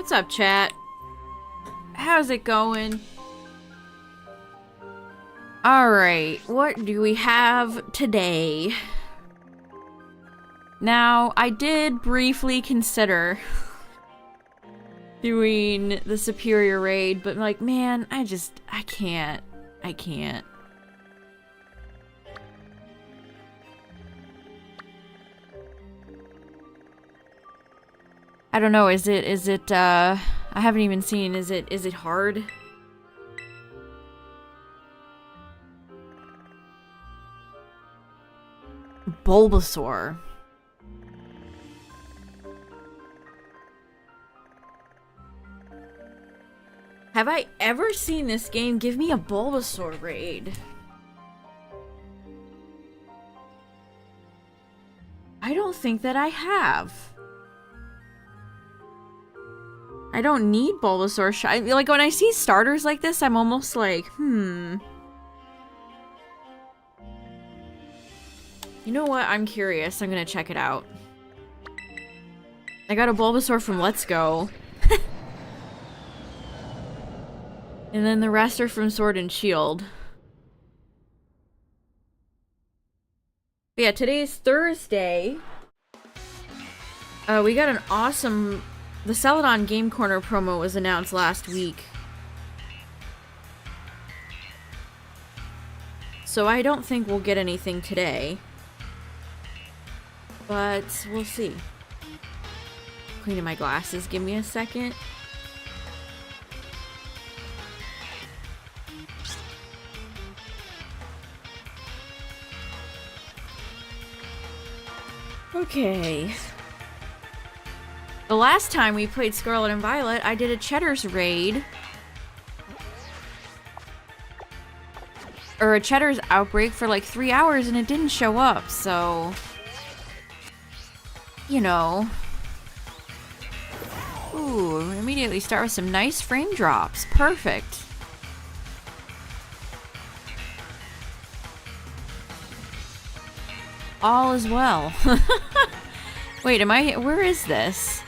What's up, chat? How's it going? Alright, what do we have today? Now, I did briefly consider doing the Superior raid, but like, man, I can't. I can't. I don't know, I haven't even seen, is it hard? Bulbasaur. Have I ever seen this game give me a Bulbasaur raid? I don't think that I have. I don't need Bulbasaur shiny. Like, when I see starters like this, I'm almost like, You know what? I'm curious. I'm gonna check it out. I got a Bulbasaur from Let's Go. And then the rest are from Sword and Shield. But yeah, today's Thursday. We got an awesome... The Celadon Game Corner promo was announced last week. So I don't think we'll get anything today. But we'll see. Cleaning my glasses. Give me a second. Okay. The last time we played Scarlet and Violet, I did a Cheddar's raid. Or a Cheddar's outbreak for like 3 hours and it didn't show up, so... You know. Ooh, immediately start with some nice frame drops. Perfect. All is well. Wait, where is this?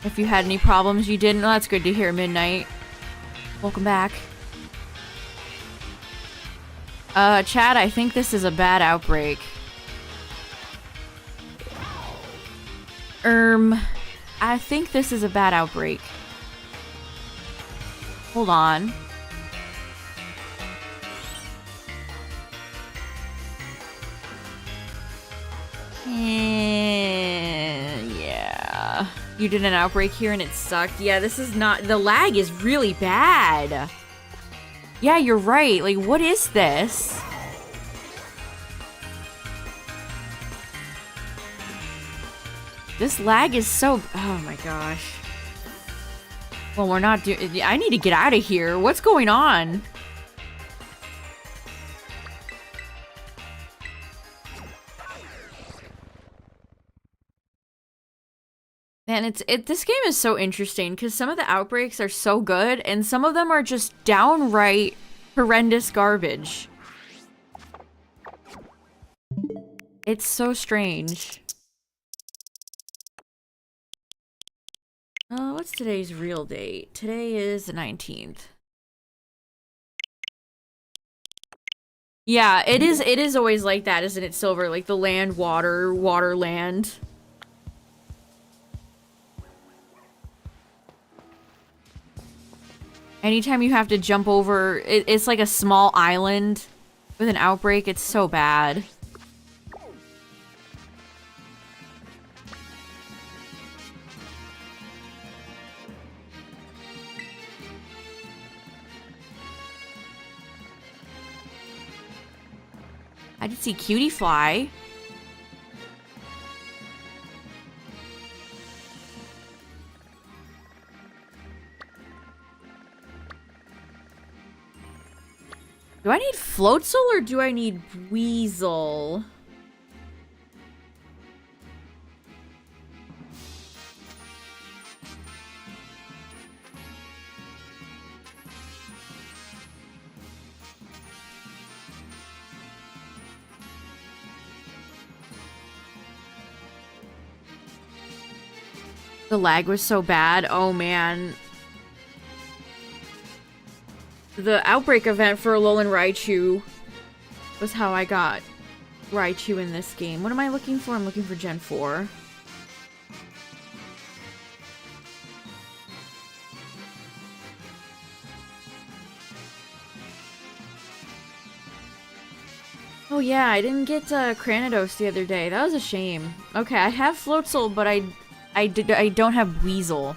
If you had any problems, you didn't. Well, that's good to hear, Midnight. Welcome back. Chad, I think this is a bad outbreak. I think this is a bad outbreak. Hold on. Yeah. You did an outbreak here and it sucked. Yeah, this is not... The lag is really bad. Yeah, you're right. Like, what is this? This lag is so... Oh my gosh. Well, we're not doing... I need to get out of here. What's going on? Man, this game is so interesting because some of the outbreaks are so good and some of them are just downright horrendous garbage. It's so strange. What's today's real date? Today is the 19th. Yeah, it is always like that, isn't it, Silver? Like the land, water, water, land. Anytime you have to jump over, it's like a small island with an outbreak. It's so bad. I did see Cutie fly. Do I need Floatzel or do I need Weasel? The lag was so bad. Oh, man. The Outbreak event for Alolan Raichu was how I got Raichu in this game. What am I looking for? I'm looking for Gen 4. Oh yeah, I didn't get Cranidos the other day. That was a shame. Okay, I have Floatzel, but I don't have Weasel.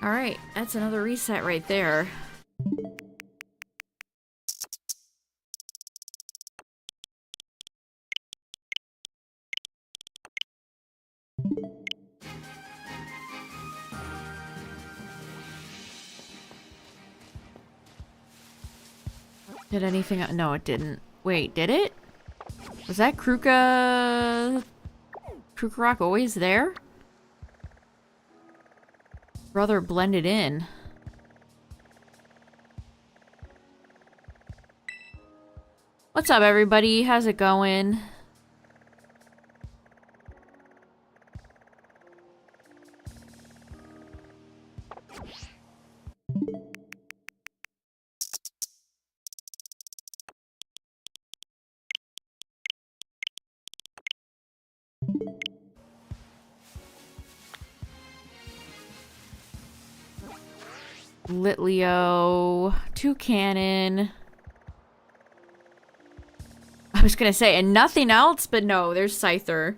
Alright, that's another reset right there. Did anything? No, it didn't. Wait, did it? Was that Kruka Rock always there? Brother blended in. What's up, everybody? How's it going? Litleo, Toucannon. I was gonna say, and nothing else, but no, there's Scyther.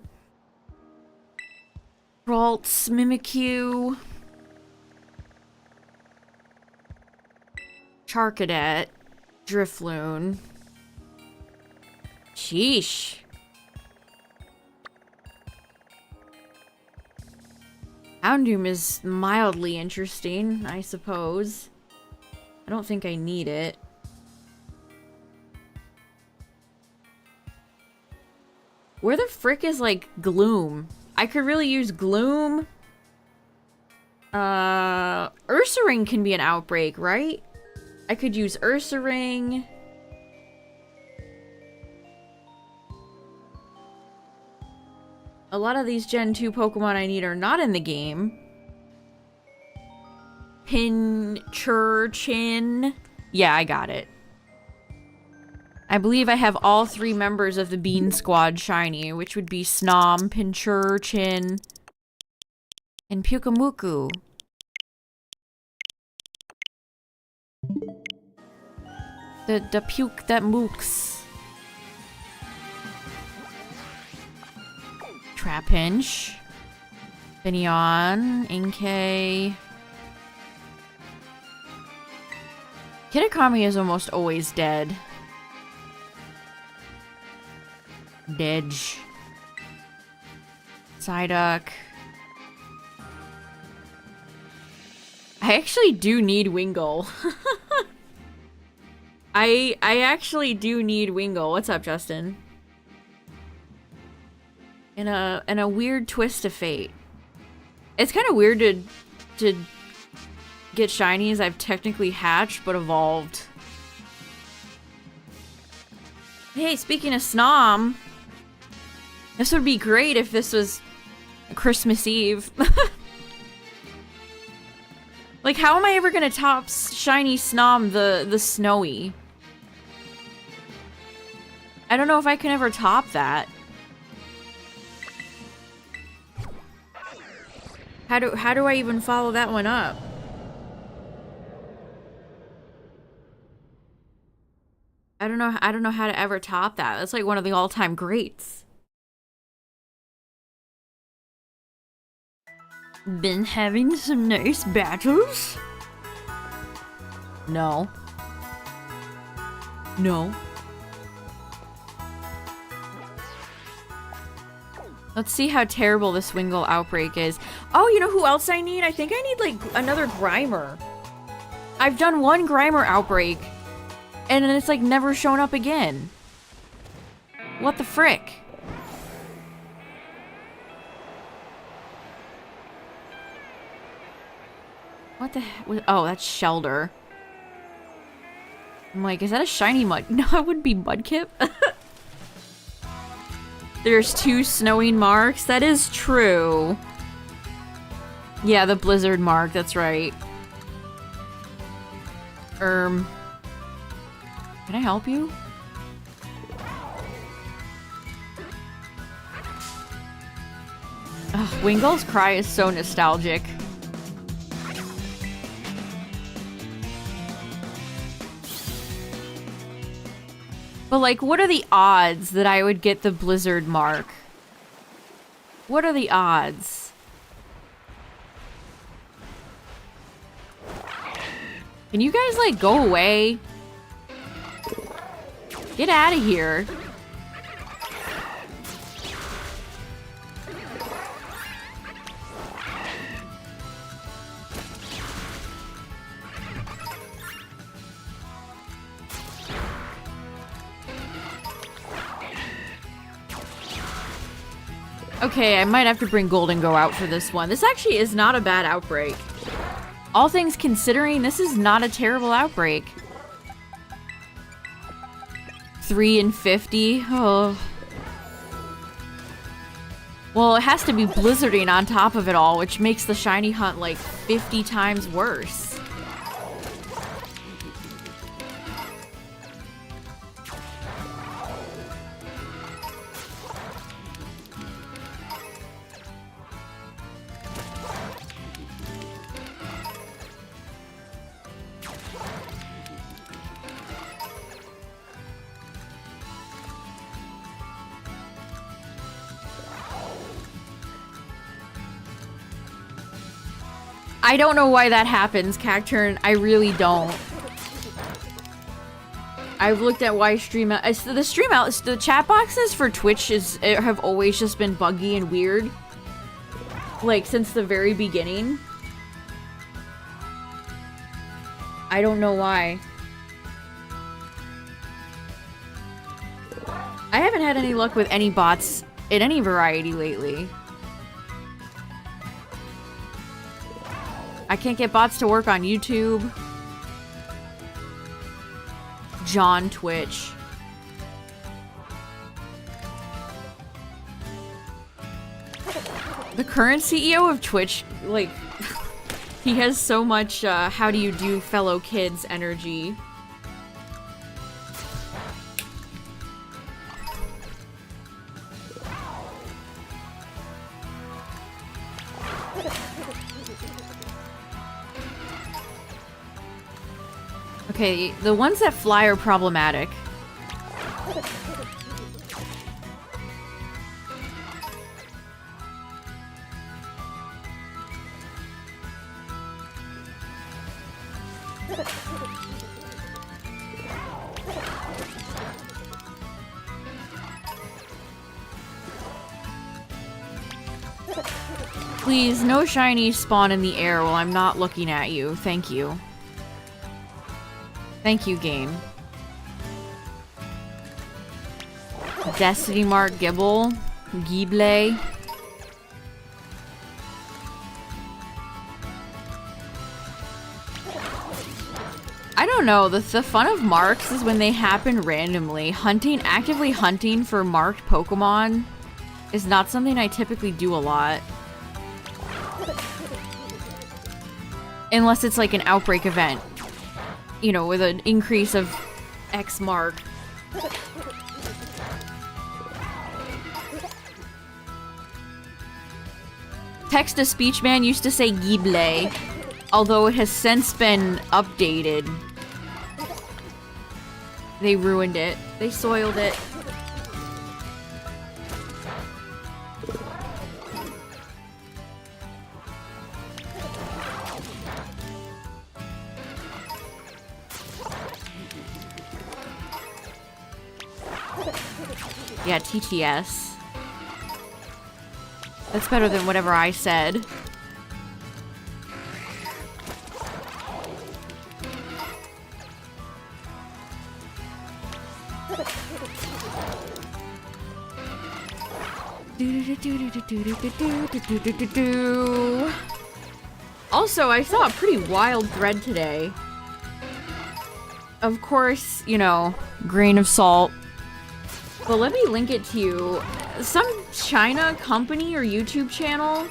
Ralts, Mimikyu. Charcadet. Drifloon. Sheesh. Houndoom is mildly interesting, I suppose. I don't think I need it. Where the frick is, like, Gloom? I could really use Gloom. Ursaring can be an Outbreak, right? I could use Ursaring. A lot of these Gen 2 Pokemon I need are not in the game. Pincurchin. Yeah, I got it. I believe I have all 3 members of the Bean Squad shiny, which would be Snom, Pincurchin, and Pyukumuku. The puke that mooks. Trapinch. Finneon. Inkay. Kitakami is almost always dead. Dedge. Psyduck. I actually do need Wingull. I actually do need Wingull. What's up, Justin? In a weird twist of fate. It's kind of weird to get shinies I've technically hatched but evolved. Hey, speaking of Snom, this would be great if this was Christmas Eve. Like, how am I ever gonna top shiny Snom the snowy? I don't know if I can ever top that. How do I even follow that one up? I don't know how to ever top that. That's like one of the all-time greats. Been having some nice battles? No. No. Let's see how terrible this Wingull Outbreak is. Oh, you know who else I need? I think I need, like, another Grimer. I've done one Grimer Outbreak, and then it's, like, never shown up again. What the frick? What the heck? Oh, that's Shelter. I'm like, is that a shiny mud? No, it wouldn't be Mudkip. There's 2 snowing marks. That is true. Yeah, the blizzard mark. That's right. Can I help you? Ugh, Wingull's cry is so nostalgic. But like, what are the odds that I would get the blizzard mark? What are the odds? Can you guys like go away? Get out of here. Okay, I might have to bring Golden Go out for this one. This actually is not a bad outbreak. All things considering, this is not a terrible outbreak. 3 and 50. Oh. Well, it has to be blizzarding on top of it all, which makes the shiny hunt like 50 times worse. I don't know why that happens, Cacturn. I really don't. I've looked at why the chat boxes for Twitch have always just been buggy and weird. Like, since the very beginning. I don't know why. I haven't had any luck with any bots in any variety lately. I can't get bots to work on YouTube. John Twitch. The current CEO of Twitch, like, he has so much, how do you do fellow kids energy. Okay, the ones that fly are problematic. Please, no shinies spawn in the air while I'm not looking at you. Thank you. Thank you, game. Destiny Mark Gibble. Gible. I don't know. The fun of marks is when they happen randomly. Actively hunting for marked Pokemon is not something I typically do a lot. Unless it's like an outbreak event. You know, with an increase of X mark. Text-to-speech man used to say Gible, although it has since been updated. They ruined it. They soiled it. Yeah, TTS. That's better than whatever I said. Also, I saw a pretty wild thread today. Of course, you know, grain of salt. But let me link it to you. Some China company or YouTube channel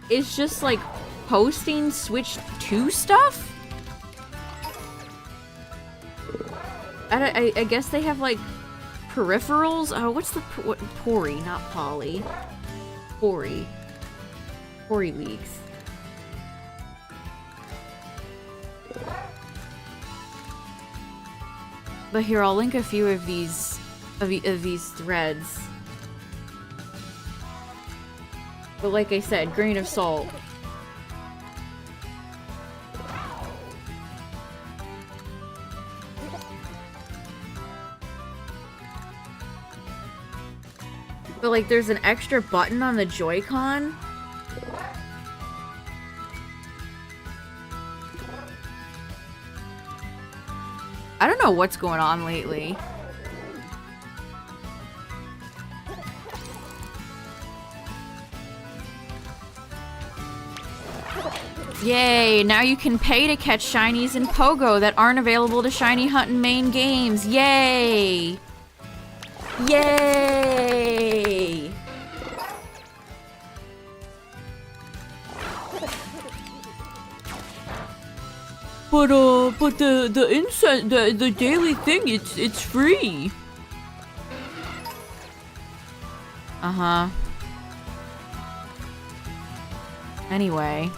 is just like posting Switch 2 stuff? I guess they have like peripherals? Oh, what's the Pori, not Polly. Pori. Pori leaks. But here, I'll link a few of these threads. But like I said, grain of salt. But like there's an extra button on the Joy-Con. I don't know what's going on lately. Yay, now you can pay to catch shinies in Pogo that aren't available to shiny hunt in main games. Yay! Yay! But the daily thing, it's free. Uh-huh. Anyway.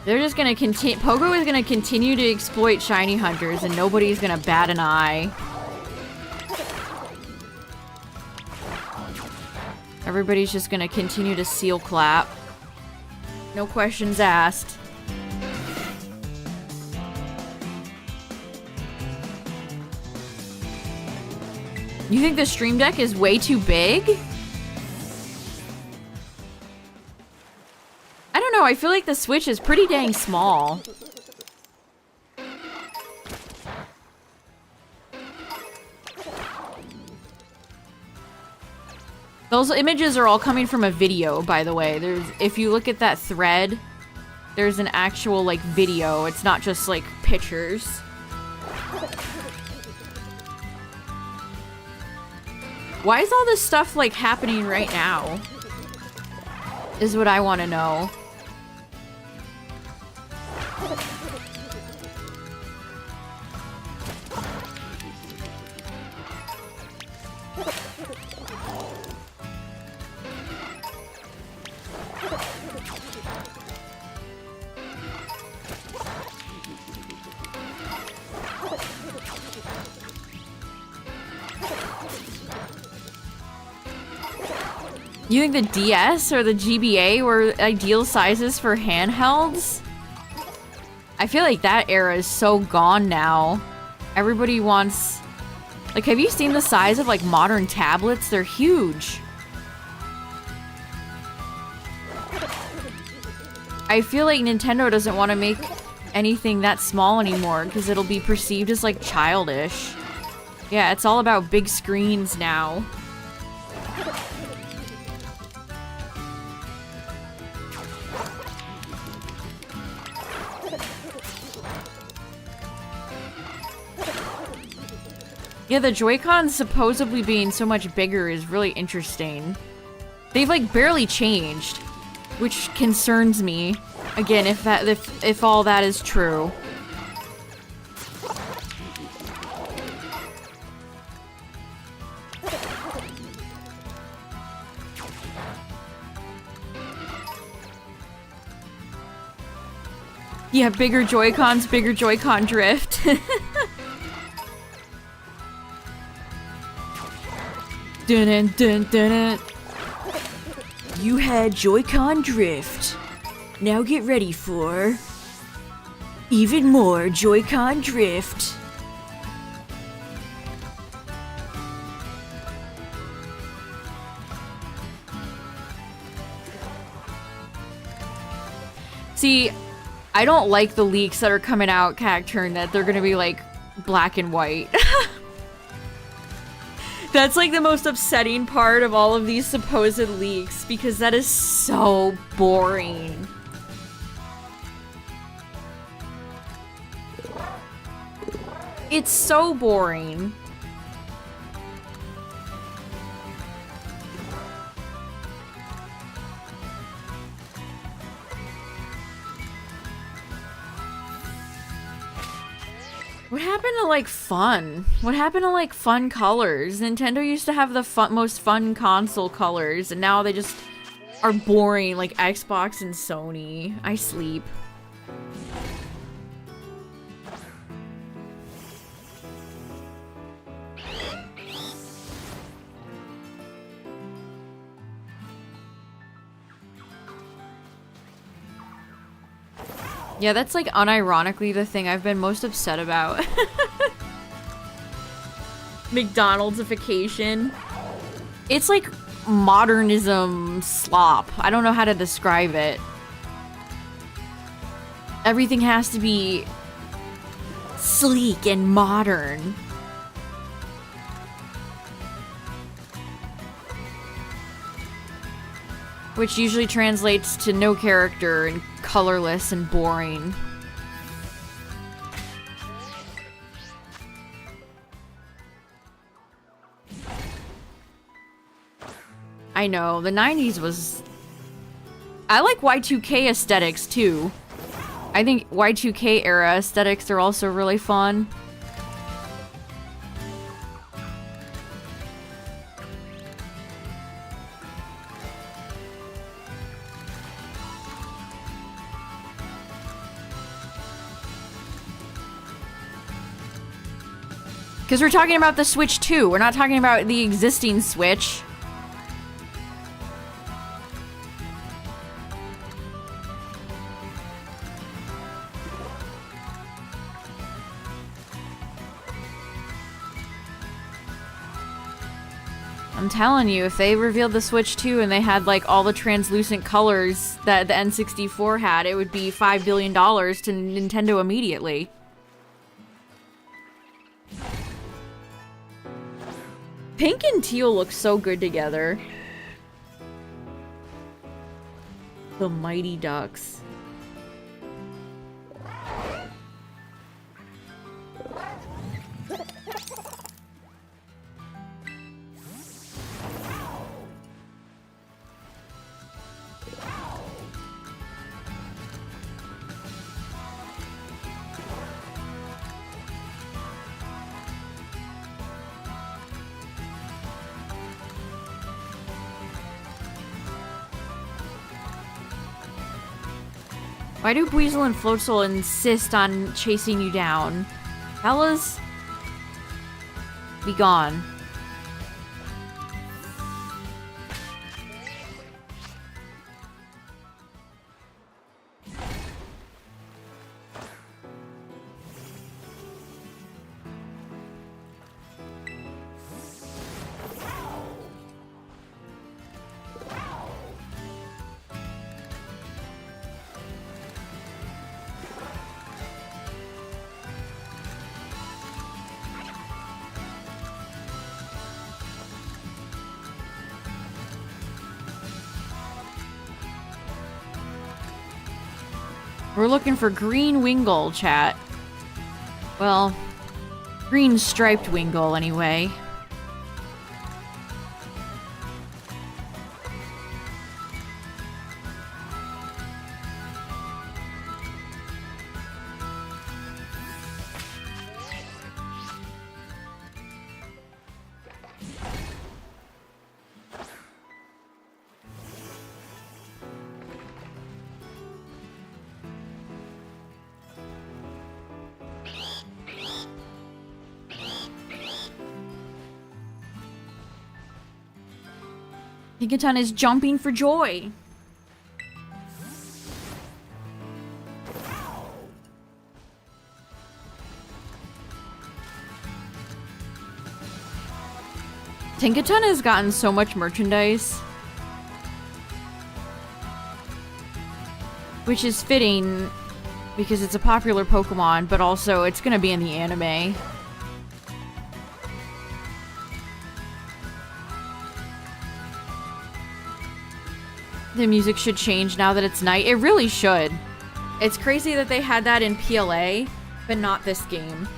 They're just gonna continue. Pogo is gonna continue to exploit shiny hunters, and nobody's gonna bat an eye. Everybody's just gonna continue to seal clap. No questions asked. You think the Stream Deck is way too big? I don't know, I feel like the Switch is pretty dang small. Those images are all coming from a video, by the way. If you look at that thread, there's an actual, like, video. It's not just, like, pictures. Why is all this stuff, like, happening right now? Is what I want to know. You think the DS or the GBA were ideal sizes for handhelds? I feel like that era is so gone now. Everybody wants... Like, have you seen the size of, like, modern tablets? They're huge. I feel like Nintendo doesn't want to make anything that small anymore because it'll be perceived as, like, childish. Yeah, it's all about big screens now. Yeah, the Joy-Cons supposedly being so much bigger is really interesting. They've, like, barely changed, which concerns me. Again, if all that is true. Yeah, bigger Joy-Cons, bigger Joy-Con drift. Dun dun dun. You had Joy-Con drift. Now get ready for even more Joy-Con drift. See, I don't like the leaks that are coming out, Cacturn, that they're gonna be like black and white. That's like the most upsetting part of all of these supposed leaks, because that is so boring. It's so boring. What happened to, like, fun? What happened to, like, fun colors? Nintendo used to have the most fun console colors, and now they just are boring, like Xbox and Sony. I sleep. Yeah, that's like unironically the thing I've been most upset about. McDonald'sification. It's like modernism slop. I don't know how to describe it. Everything has to be sleek and modern. Which usually translates to no character and colorless and boring. I know, the 90s was... I like Y2K aesthetics too. I think Y2K era aesthetics are also really fun. Because we're talking about the Switch 2. We're not talking about the existing Switch. I'm telling you, if they revealed the Switch 2 and they had like all the translucent colors that the N64 had, it would be $5 billion to Nintendo immediately. Pink and teal look so good together. The Mighty Ducks. Why do Weasel and Floatzel insist on chasing you down? Fellas? Be gone. We're looking for green Wingull, chat. Well, green striped Wingull, anyway. Tinkaton is jumping for joy. Tinkaton has gotten so much merchandise. Which is fitting because it's a popular Pokemon, but also it's gonna be in the anime. The music should change now that it's night. It really should. It's crazy that they had that in PLA, but not this game.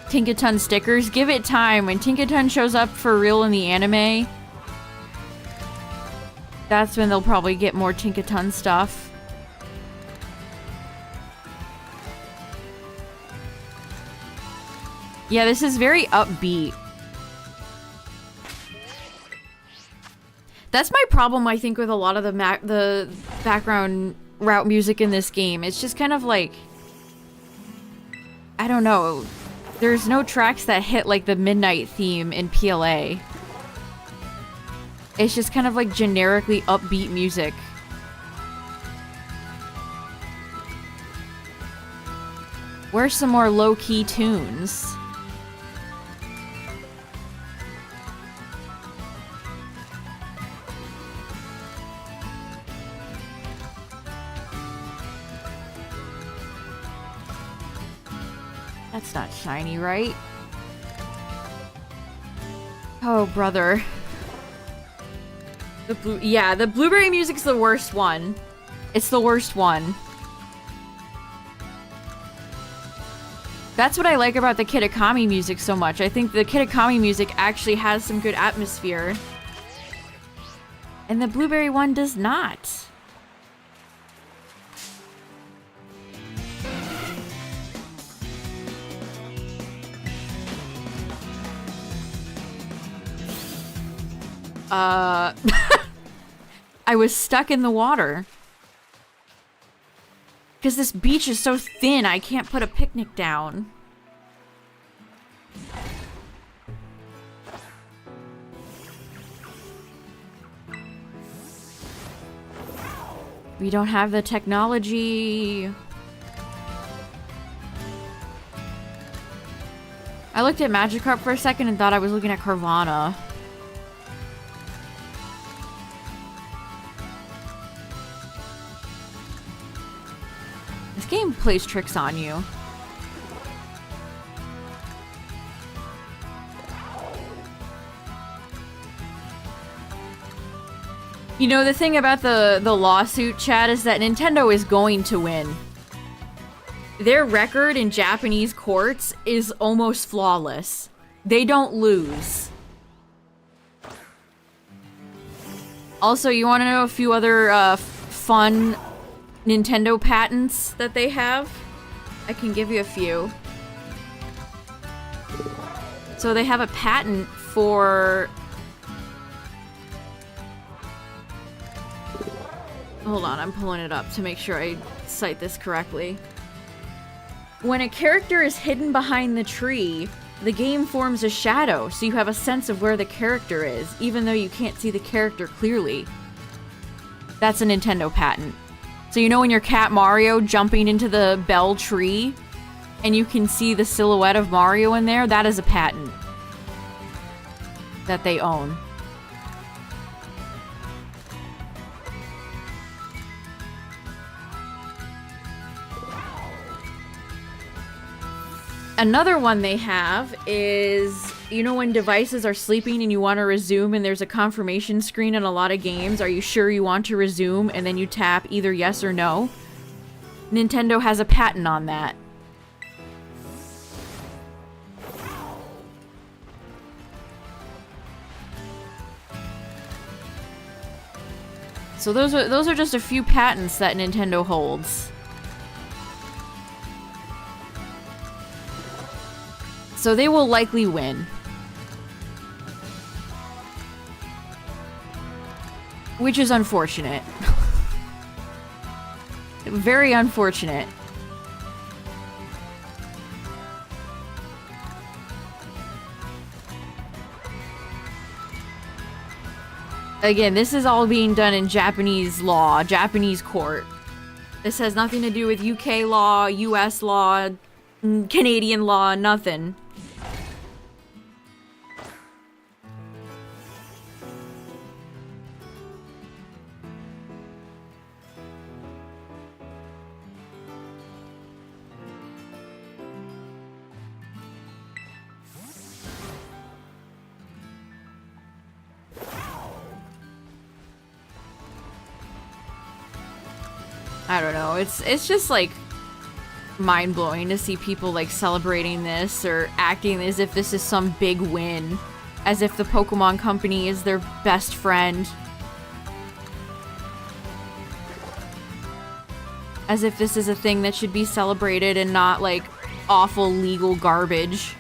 Tinkaton stickers. Give it time. When Tinkaton shows up for real in the anime, that's when they'll probably get more Tinkaton stuff. Yeah, this is very upbeat. That's my problem, I think, with a lot of the background route music in this game. It's just kind of like, I don't know. There's no tracks that hit like the midnight theme in PLA. It's just kind of like generically upbeat music. Where's some more low-key tunes? That's not shiny, right? Oh, brother. Yeah, the blueberry music's the worst one. It's the worst one. That's what I like about the Kitakami music so much. I think the Kitakami music actually has some good atmosphere. And the blueberry one does not. I was stuck in the water. Because this beach is so thin, I can't put a picnic down. We don't have the technology. I looked at Magikarp for a second and thought I was looking at Carvana. This game plays tricks on you. You know, the thing about the lawsuit, chat, is that Nintendo is going to win. Their record in Japanese courts is almost flawless. They don't lose. Also, you want to know a few other fun Nintendo patents that they have? I can give you a few. So they have a patent for... Hold on, I'm pulling it up to make sure I cite this correctly. When a character is hidden behind the tree, the game forms a shadow, so you have a sense of where the character is, even though you can't see the character clearly. That's a Nintendo patent. So you know when you're Cat Mario jumping into the bell tree, and you can see the silhouette of Mario in there? That is a patent that they own. Another one they have is, you know when devices are sleeping and you want to resume and there's a confirmation screen in a lot of games, are you sure you want to resume? And then you tap either yes or no. Nintendo has a patent on that. So those are just a few patents that Nintendo holds. So they will likely win. Which is unfortunate. Very unfortunate. Again, this is all being done in Japanese law, Japanese court. This has nothing to do with UK law, US law, Canadian law, nothing. I don't know. It's just like mind-blowing to see people like celebrating this or acting as if this is some big win, as if the Pokemon Company is their best friend, as if this is a thing that should be celebrated and not like awful legal garbage.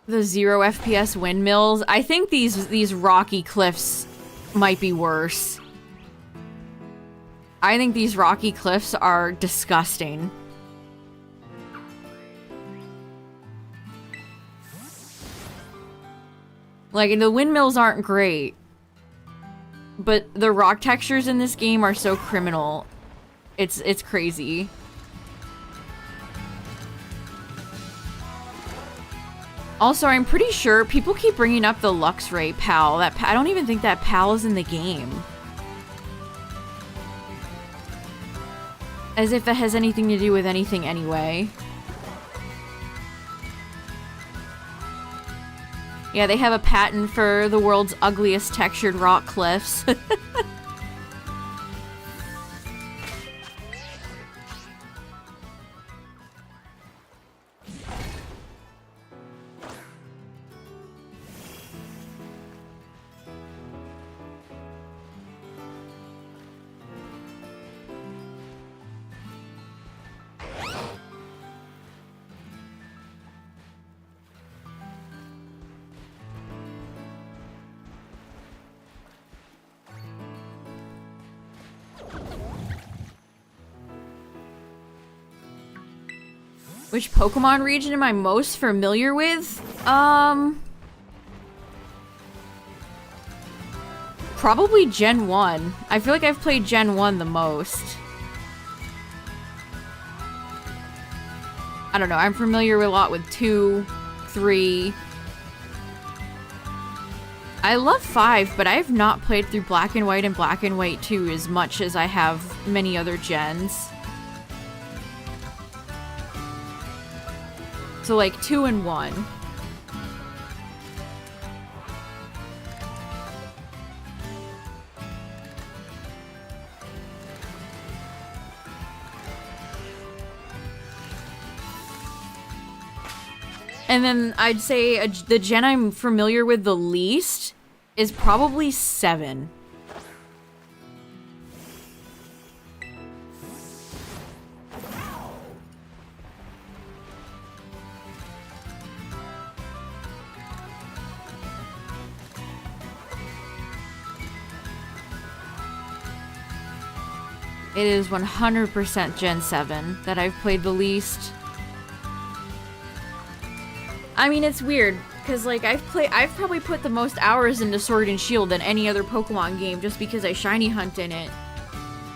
The 0 FPS windmills. I think these rocky cliffs might be worse. I think these rocky cliffs are disgusting. Like, the windmills aren't great, but the rock textures in this game are so criminal. It's crazy. Also, I'm pretty sure people keep bringing up the Luxray PAL. I don't even think that PAL is in the game. As if it has anything to do with anything anyway. Yeah, they have a patent for the world's ugliest textured rock cliffs. Which Pokemon region am I most familiar with? Probably Gen 1. I feel like I've played Gen 1 the most. I don't know, I'm familiar with a lot with 2, 3. I love 5, but I have not played through Black and White and Black and White 2 as much as I have many other gens. So like 2 and 1. And then I'd say the gen I'm familiar with the least is probably 7. It is 100% Gen 7 that I've played the least. I mean, it's weird, because, like, I've probably put the most hours into Sword and Shield than any other Pokemon game, just because I shiny hunt in it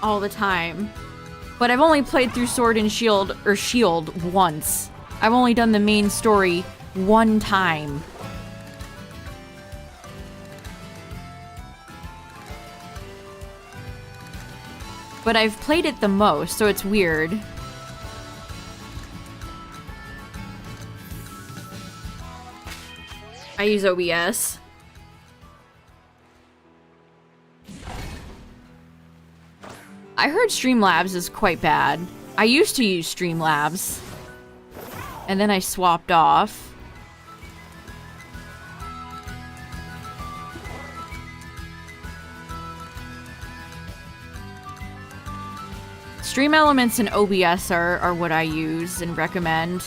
all the time. But I've only played through Sword and Shield, or Shield, once. I've only done the main story one time. But I've played it the most, so it's weird. I use OBS. I heard Streamlabs is quite bad. I used to use Streamlabs, and then I swapped off. Stream Elements and OBS are what I use and recommend.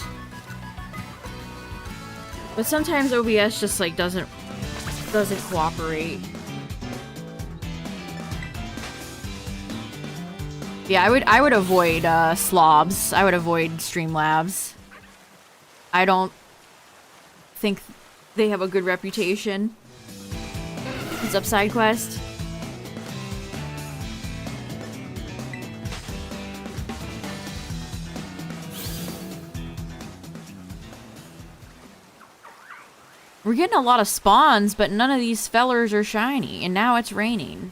But sometimes OBS just like doesn't cooperate. Yeah, I would avoid slobs. I would avoid Streamlabs. I don't think they have a good reputation. What's up, side quest? We're getting a lot of spawns, but none of these fellers are shiny, and now it's raining.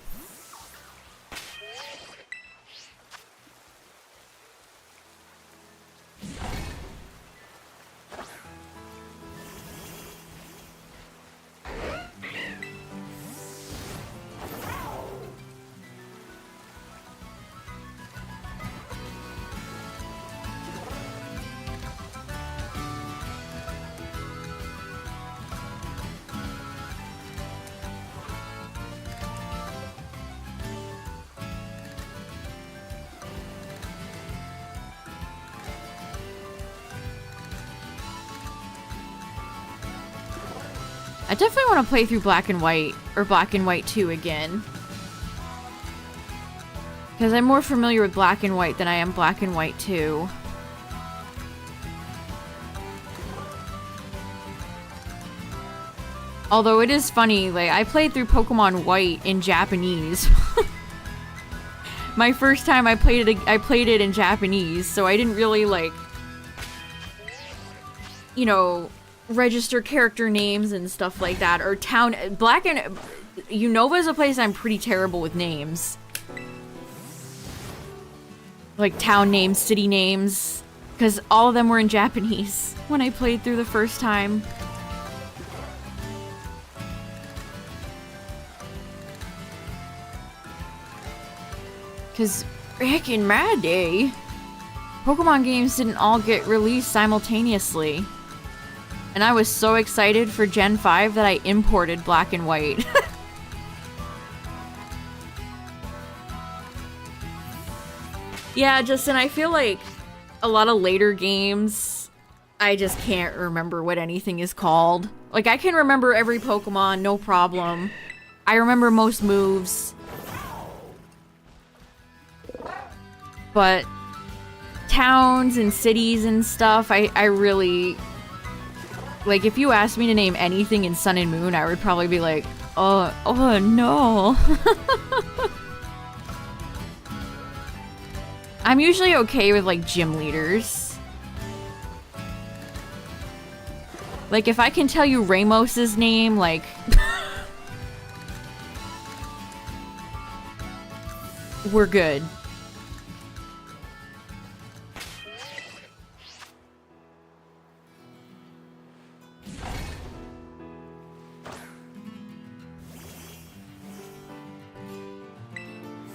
I definitely want to play through Black and White, or Black and White 2 again. Because I'm more familiar with Black and White than I am Black and White 2. Although it is funny, like, I played through Pokemon White in Japanese. My first time I played it in Japanese, so I didn't really, like, you know, register character names and stuff like that, or town. Unova is a place I'm pretty terrible with names. Like town names, city names, because all of them were in Japanese when I played through the first time. Because back in my day, Pokemon games didn't all get released simultaneously. And I was so excited for Gen 5 that I imported Black and White. Yeah, Justin, I feel like a lot of later games, I just can't remember what anything is called. Like, I can remember every Pokemon, no problem. I remember most moves. But towns and cities and stuff, I really... Like, if you asked me to name anything in Sun and Moon, I would probably be like, oh no. I'm usually okay with, like, gym leaders. Like, if I can tell you Ramos's name, like... we're good.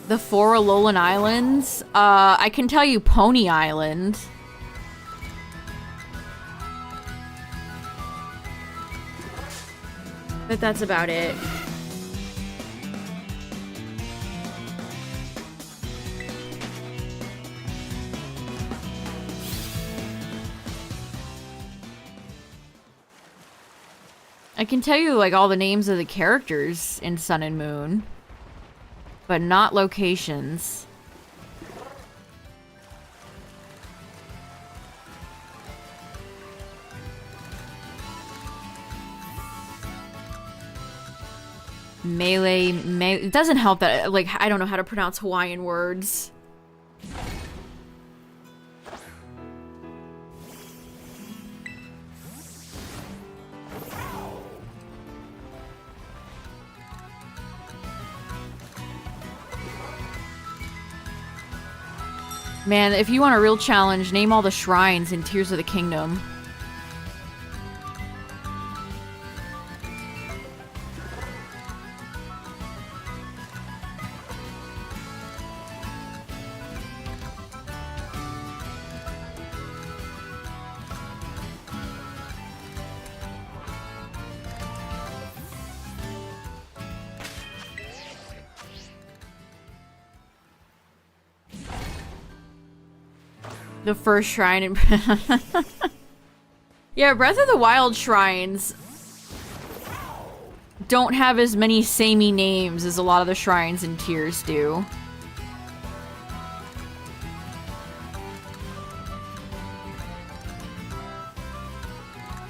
The 4 Alolan Islands? I can tell you Pony Island. But that's about it. I can tell you, like, all the names of the characters in Sun and Moon. But not locations. Melee, it doesn't help that, like, I don't know how to pronounce Hawaiian words. Man, if you want a real challenge, name all the shrines in Tears of the Kingdom. The first shrine in... Yeah, Breath of the Wild shrines don't have as many samey names as a lot of the shrines in Tears do.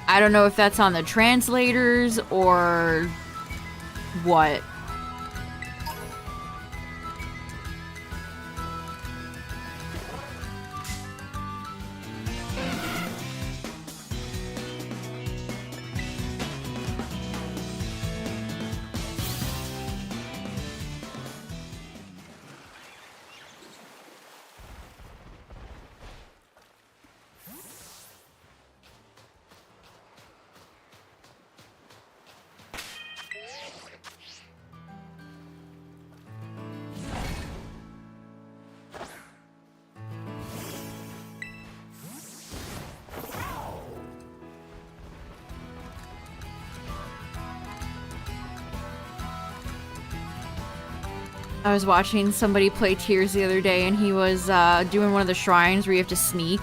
I don't know if that's on the translators or what. I was watching somebody play Tears the other day, and he was doing one of the shrines where you have to sneak.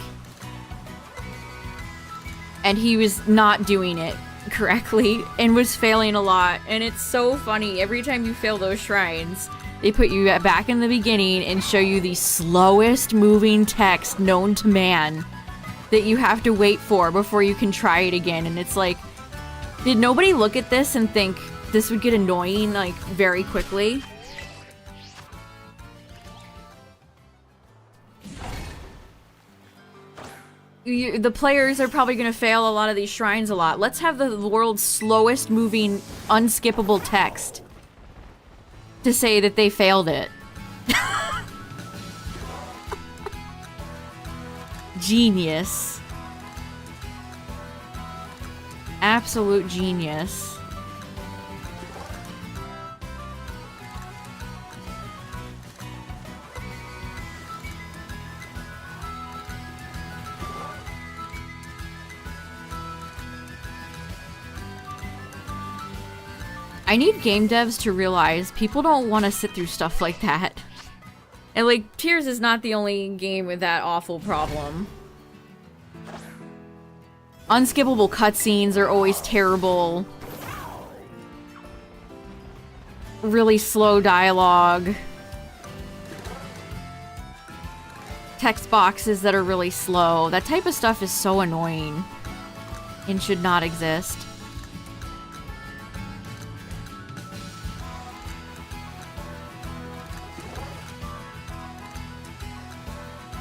And he was not doing it correctly and was failing a lot. And it's so funny. Every time you fail those shrines, they put you back in the beginning and show you the slowest moving text known to man that you have to wait for before you can try it again. And it's like, did nobody look at this and think this would get annoying, like, very quickly? The players are probably going to fail a lot of these shrines a lot. Let's have the world's slowest moving, unskippable text to say that they failed it. Genius. Absolute genius. I need game devs to realize people don't want to sit through stuff like that. And, like, Tears is not the only game with that awful problem. Unskippable cutscenes are always terrible. Really slow dialogue. Text boxes that are really slow. That type of stuff is so annoying and should not exist.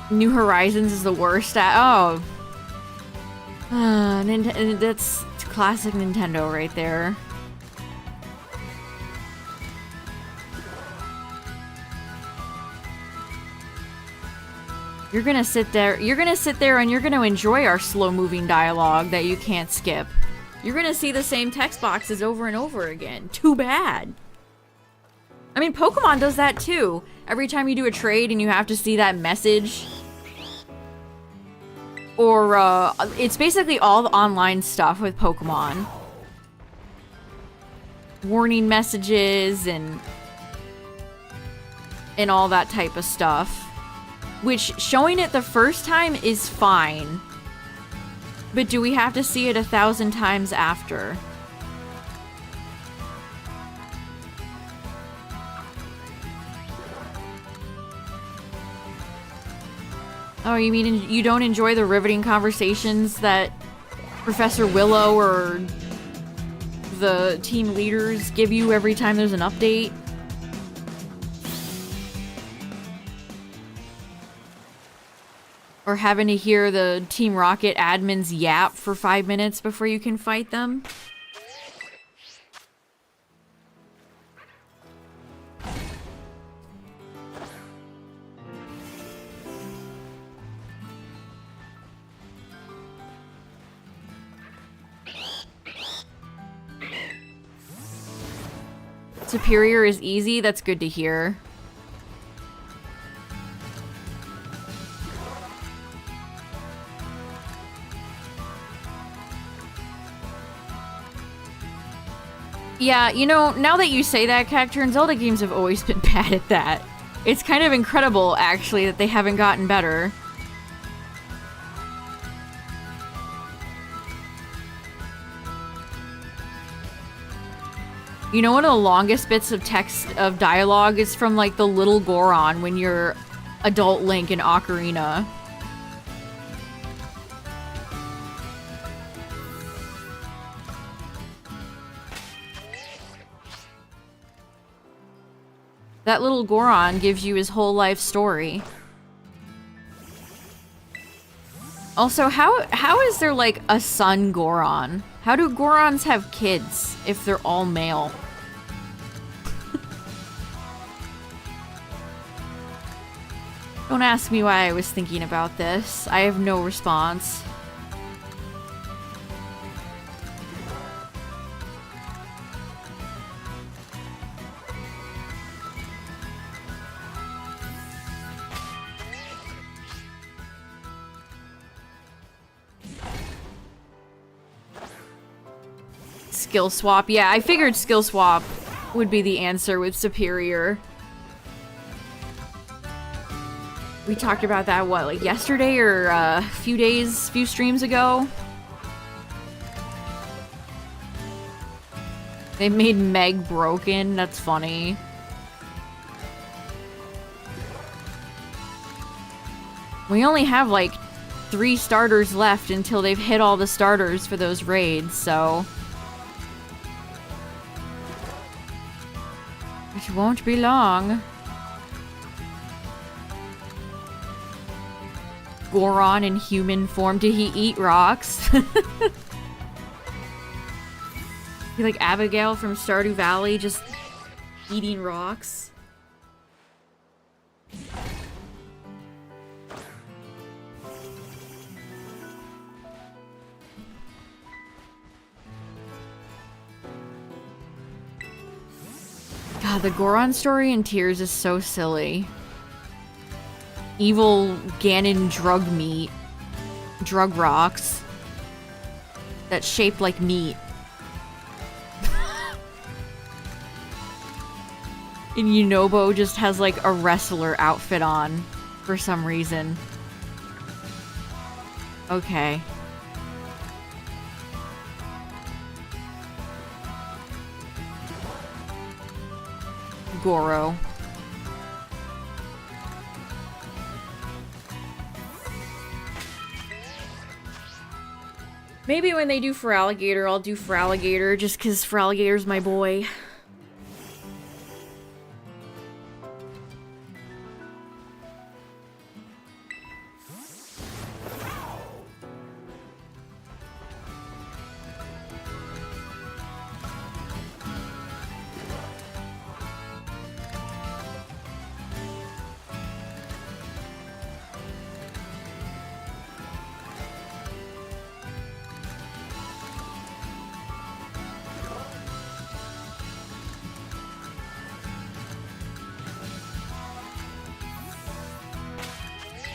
New Horizons is the worst at— oh. That's classic Nintendo right there. You're gonna sit there and you're gonna enjoy our slow-moving dialogue that you can't skip. You're gonna see the same text boxes over and over again. Too bad. I mean, Pokemon does that too. Every time you do a trade and you have to see that message. Or, it's basically all the online stuff with Pokemon. Warning messages and all that type of stuff. Which, showing it the first time is fine. But do we have to see it 1,000 times after? Oh, you mean you don't enjoy the riveting conversations that Professor Willow or the team leaders give you every time there's an update? Or having to hear the Team Rocket admins yap for 5 minutes before you can fight them? Superior is easy? That's good to hear. Yeah, you know, now that you say that, Cacturn, Zelda games have always been bad at that. It's kind of incredible, actually, that they haven't gotten better. You know, one of the longest bits of text of dialogue is from, like, the little Goron when you're adult Link in Ocarina. That little Goron gives you his whole life story. Also, how is there, like, a son Goron? How do Gorons have kids if they're all male? Don't ask me why I was thinking about this. I have no response. Skill swap. Yeah, I figured skill swap would be the answer with Superior. We talked about that, what, like yesterday or a few streams ago? They made Meg broken. That's funny. We only have like 3 starters left until they've hit all the starters for those raids, so... Which won't be long. Goron in human form. Did he eat rocks? Be like Abigail from Stardew Valley, just eating rocks. God, the Goron story in Tears is so silly. Evil Ganon drug meat. Drug rocks. That's shaped like meat. And Yunobo just has like a wrestler outfit on for some reason. Okay. Goro. Maybe when they do Feraligatr, I'll do Feraligatr just because Feraligator's my boy.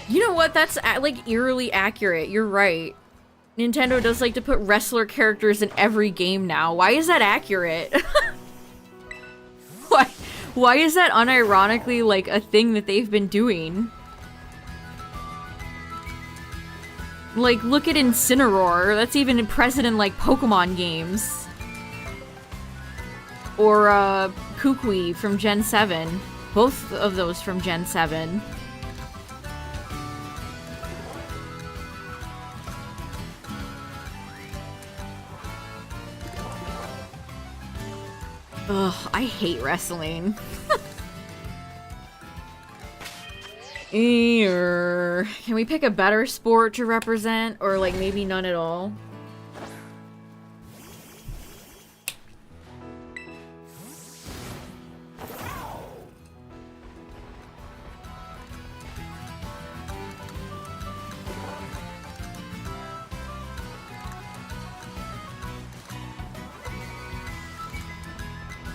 You know what? That's like eerily accurate. You're right. Nintendo does like to put wrestler characters in every game now. Why is that accurate? Why is that unironically like a thing that they've been doing? Like, look at Incineroar. That's even present in like Pokemon games. Or Kukui from Gen 7. Both of those from Gen 7. Ugh, I hate wrestling. Can we pick a better sport to represent? Or like maybe none at all?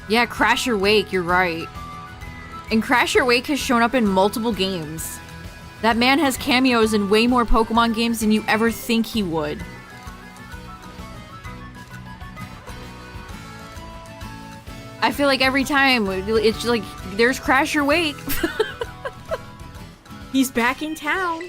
Yeah, Crash or Wake, you're right. And Crash or Wake has shown up in multiple games. That man has cameos in way more Pokemon games than you ever think he would. I feel like every time, it's like, there's Crash or Wake. He's back in town.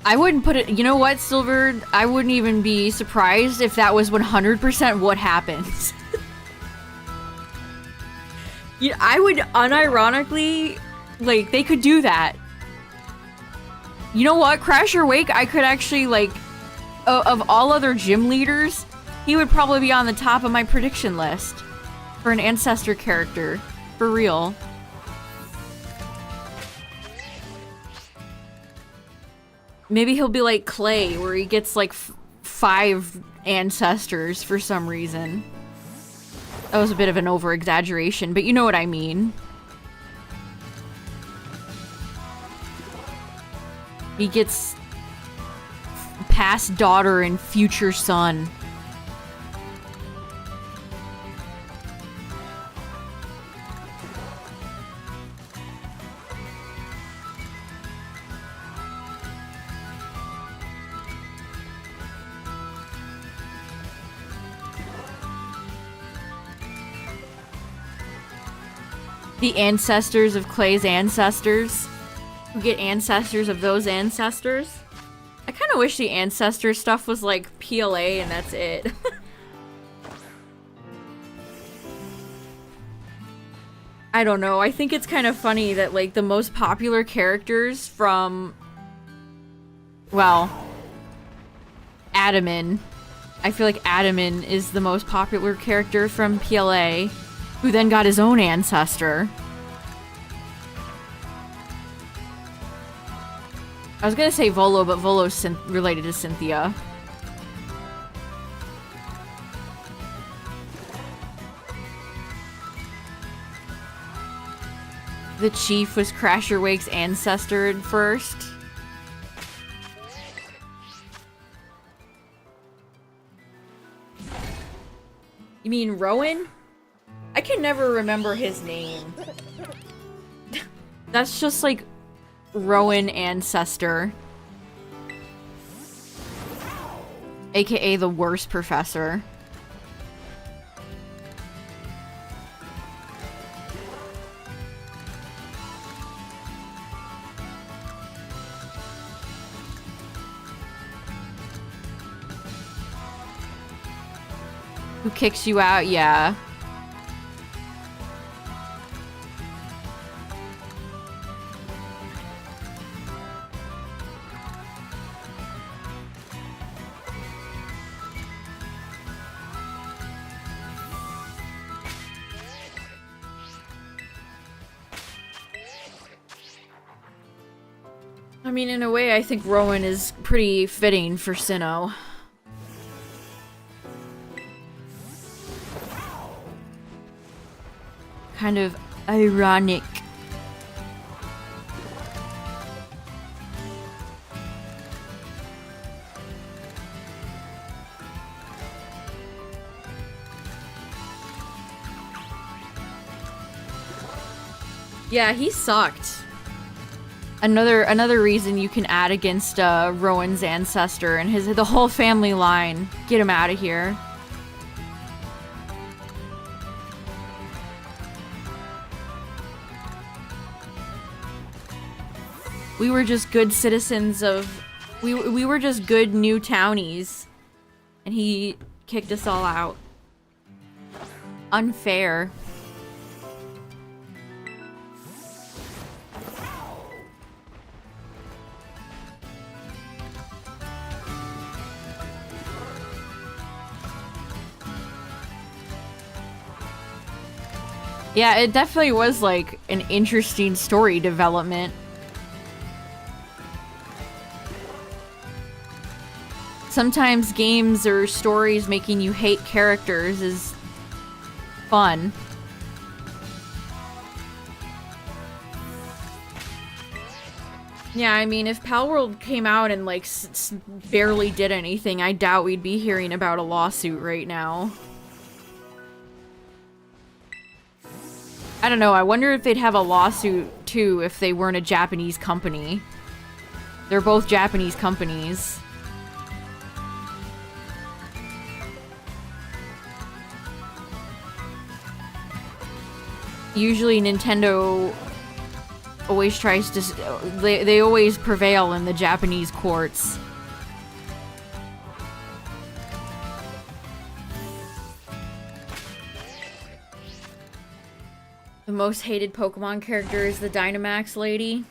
I wouldn't put it, you know what, Silver? I wouldn't even be surprised if that was 100% what happens. Yeah, I would unironically, like, they could do that. You know what, Crash or Wake, I could actually, like, of all other gym leaders, he would probably be on the top of my prediction list for an ancestor character. For real. Maybe he'll be like Clay, where he gets like 5 ancestors for some reason. That was a bit of an over-exaggeration, but you know what I mean. He gets past daughter and future son. The ancestors of Clay's ancestors. Who get ancestors of those ancestors. I kind of wish the ancestor stuff was like PLA and that's it. I don't know. I think it's kind of funny that like the most popular characters from, well, Adamin. I feel like Adamin is the most popular character from PLA, who then got his own ancestor. I was gonna say Volo, but Volo's related to Cynthia. The chief was Crasher Wake's ancestor at first. You mean Rowan? I can never remember his name. That's just like Rowan ancestor. AKA the worst professor. Who kicks you out? Yeah. I mean, in a way, I think Rowan is pretty fitting for Sinnoh. Kind of ironic. Yeah, he sucked. Another reason you can add against Rowan's ancestor and the whole family line. Get him out of here. We were just good citizens of... We were just good new townies. And he kicked us all out. Unfair. Yeah, it definitely was like an interesting story development. Sometimes games or stories making you hate characters is fun. Yeah, I mean, if Palworld came out and like barely did anything, I doubt we'd be hearing about a lawsuit right now. I don't know, I wonder if they'd have a lawsuit too if they weren't a Japanese company. They're both Japanese companies. Usually Nintendo always tries to... They always prevail in the Japanese courts. The most hated Pokemon character is the Dynamax lady.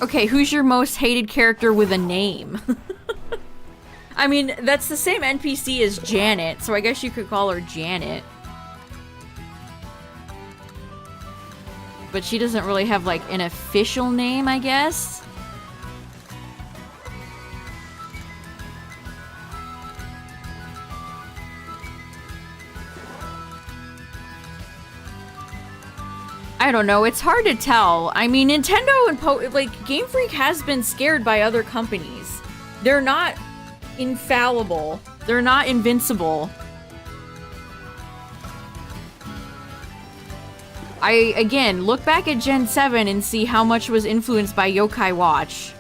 Okay, who's your most hated character with a name? I mean, that's the same NPC as Janet, so I guess you could call her Janet. But she doesn't really have, like, an official name, I guess? I don't know, it's hard to tell. I mean, Nintendo and Game Freak has been scared by other companies. They're not infallible. They're not invincible. Again, look back at Gen 7 and see how much was influenced by Yokai Watch.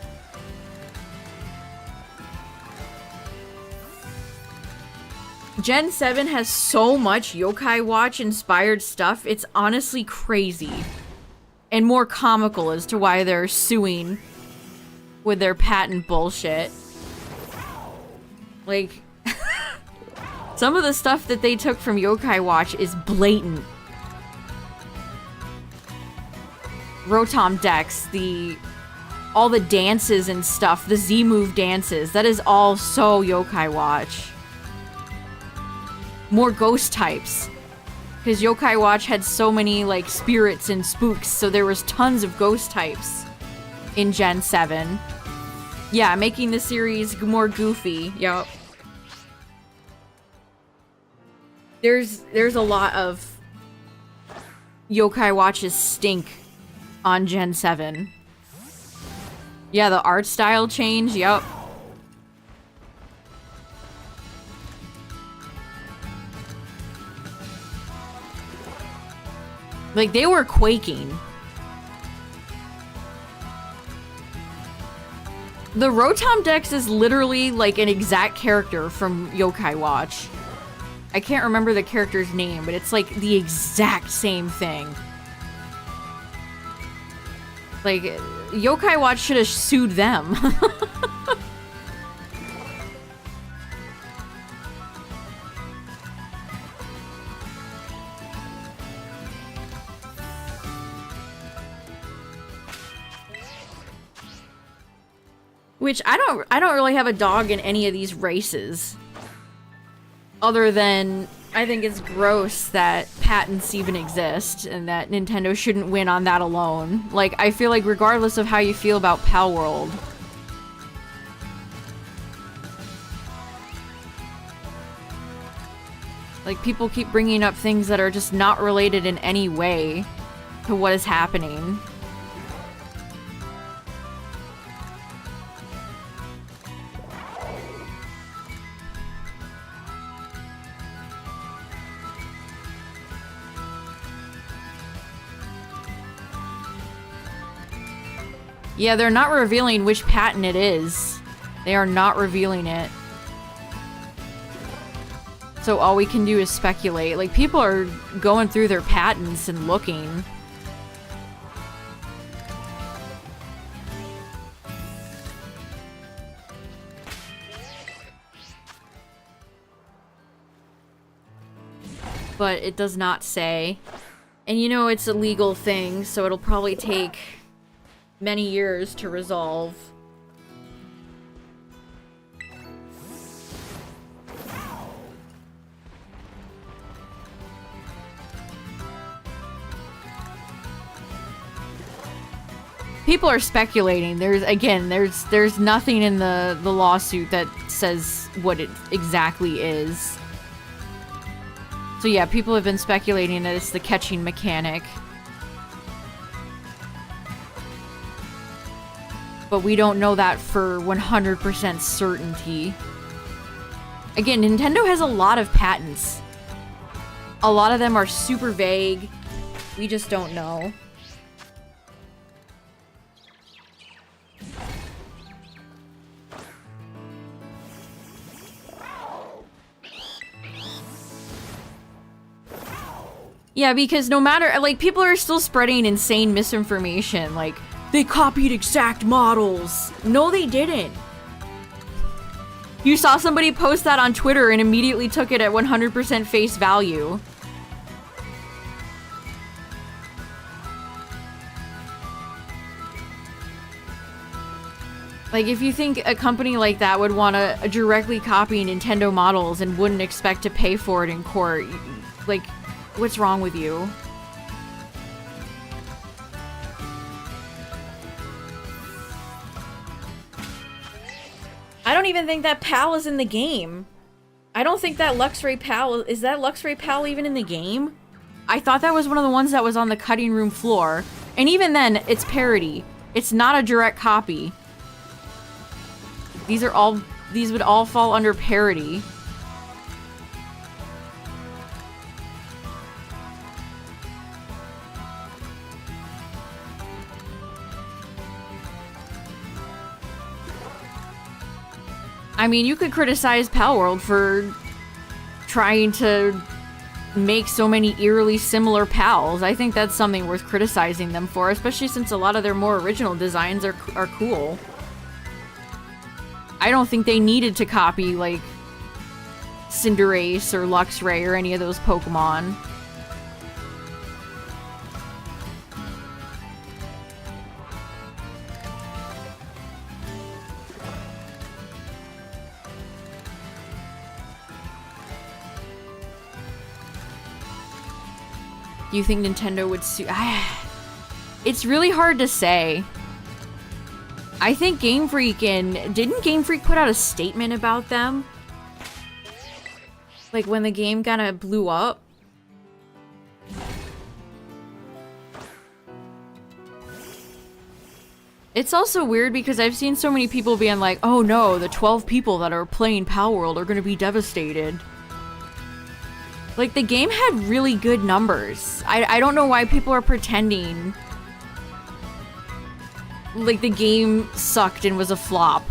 Gen 7 has so much Yokai Watch inspired stuff, it's honestly crazy. And more comical as to why they're suing with their patent bullshit. Like, some of the stuff that they took from Yokai Watch is blatant. Rotom decks, all the dances and stuff, the Z-move dances, that is all so Yokai Watch. More ghost types. Because Yokai Watch had so many, like, spirits and spooks, so there was tons of ghost types in Gen 7. Yeah, making the series more goofy. Yup. There's a lot of Yokai Watch's stink on Gen 7. Yeah, the art style change, yup. Like, they were quaking. The Rotom Dex is literally, like, an exact character from Yokai Watch. I can't remember the character's name, but it's, like, the exact same thing. Like, Yokai Watch should have sued them. Which, I don't really have a dog in any of these races. Other than, I think it's gross that patents even exist, and that Nintendo shouldn't win on that alone. Like, I feel like regardless of how you feel about Pal World, like, people keep bringing up things that are just not related in any way to what is happening. Yeah, they're not revealing which patent it is. They are not revealing it. So all we can do is speculate. Like, people are going through their patents and looking. But it does not say. And you know it's a legal thing, so it'll probably take many years to resolve. People are speculating. There's nothing in the lawsuit that says what it exactly is. So yeah, people have been speculating that it's the catching mechanic. But we don't know that for 100% certainty. Again, Nintendo has a lot of patents. A lot of them are super vague. We just don't know. Yeah, because no matter, like, people are still spreading insane misinformation, like, they copied exact models. No, they didn't. You saw somebody post that on Twitter and immediately took it at 100% face value. Like, if you think a company like that would want to directly copy Nintendo models and wouldn't expect to pay for it in court, like, what's wrong with you? I don't even think that PAL is in the game. I don't think that Luxray PAL... Is that Luxray PAL even in the game? I thought that was one of the ones that was on the cutting room floor. And even then, it's parody. It's not a direct copy. These would all fall under parody. I mean, you could criticize Pal World for trying to make so many eerily similar pals. I think that's something worth criticizing them for, especially since a lot of their more original designs are cool. I don't think they needed to copy, like, Cinderace or Luxray or any of those Pokemon. Do you think Nintendo would sue? It's really hard to say. I think Game Freak didn't Game Freak put out a statement about them? Like when the game kind of blew up? It's also weird because I've seen so many people being like, oh no, the 12 people that are playing Palworld are gonna be devastated. Like, the game had really good numbers. I don't know why people are pretending like the game sucked and was a flop.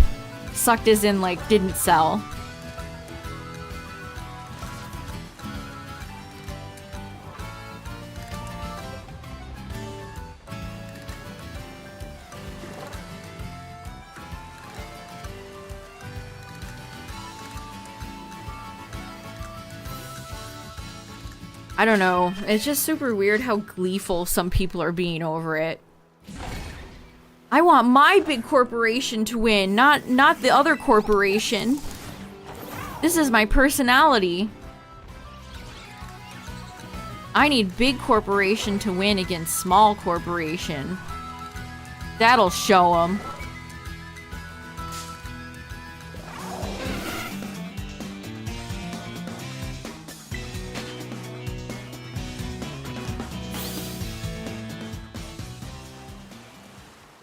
Sucked as in, like, didn't sell. I don't know. It's just super weird how gleeful some people are being over it. I want my big corporation to win, not the other corporation. This is my personality. I need big corporation to win against small corporation. That'll show them.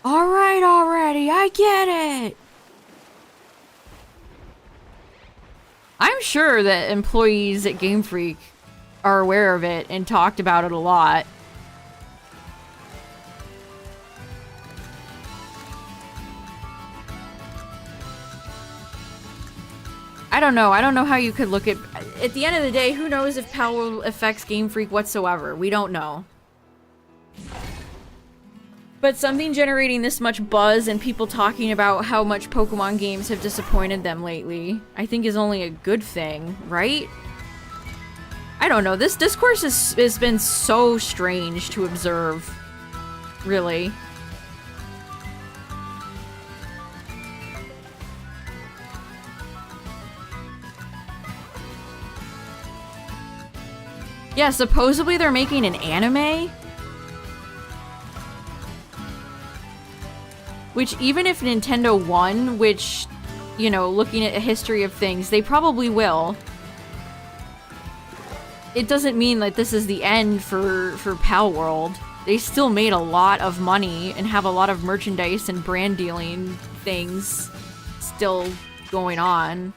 Alright already, I get it! I'm sure that employees at Game Freak are aware of it and talked about it a lot. I don't know. I don't know how you could look at the end of the day, who knows if Palworld affects Game Freak whatsoever? We don't know. But something generating this much buzz and people talking about how much Pokemon games have disappointed them lately, I think is only a good thing, right? I don't know. This discourse has been so strange to observe. Really. Yeah, supposedly they're making an anime? Which, even if Nintendo won, which, you know, looking at a history of things, they probably will. It doesn't mean that this is the end for Palworld. They still made a lot of money and have a lot of merchandise and brand dealing things still going on.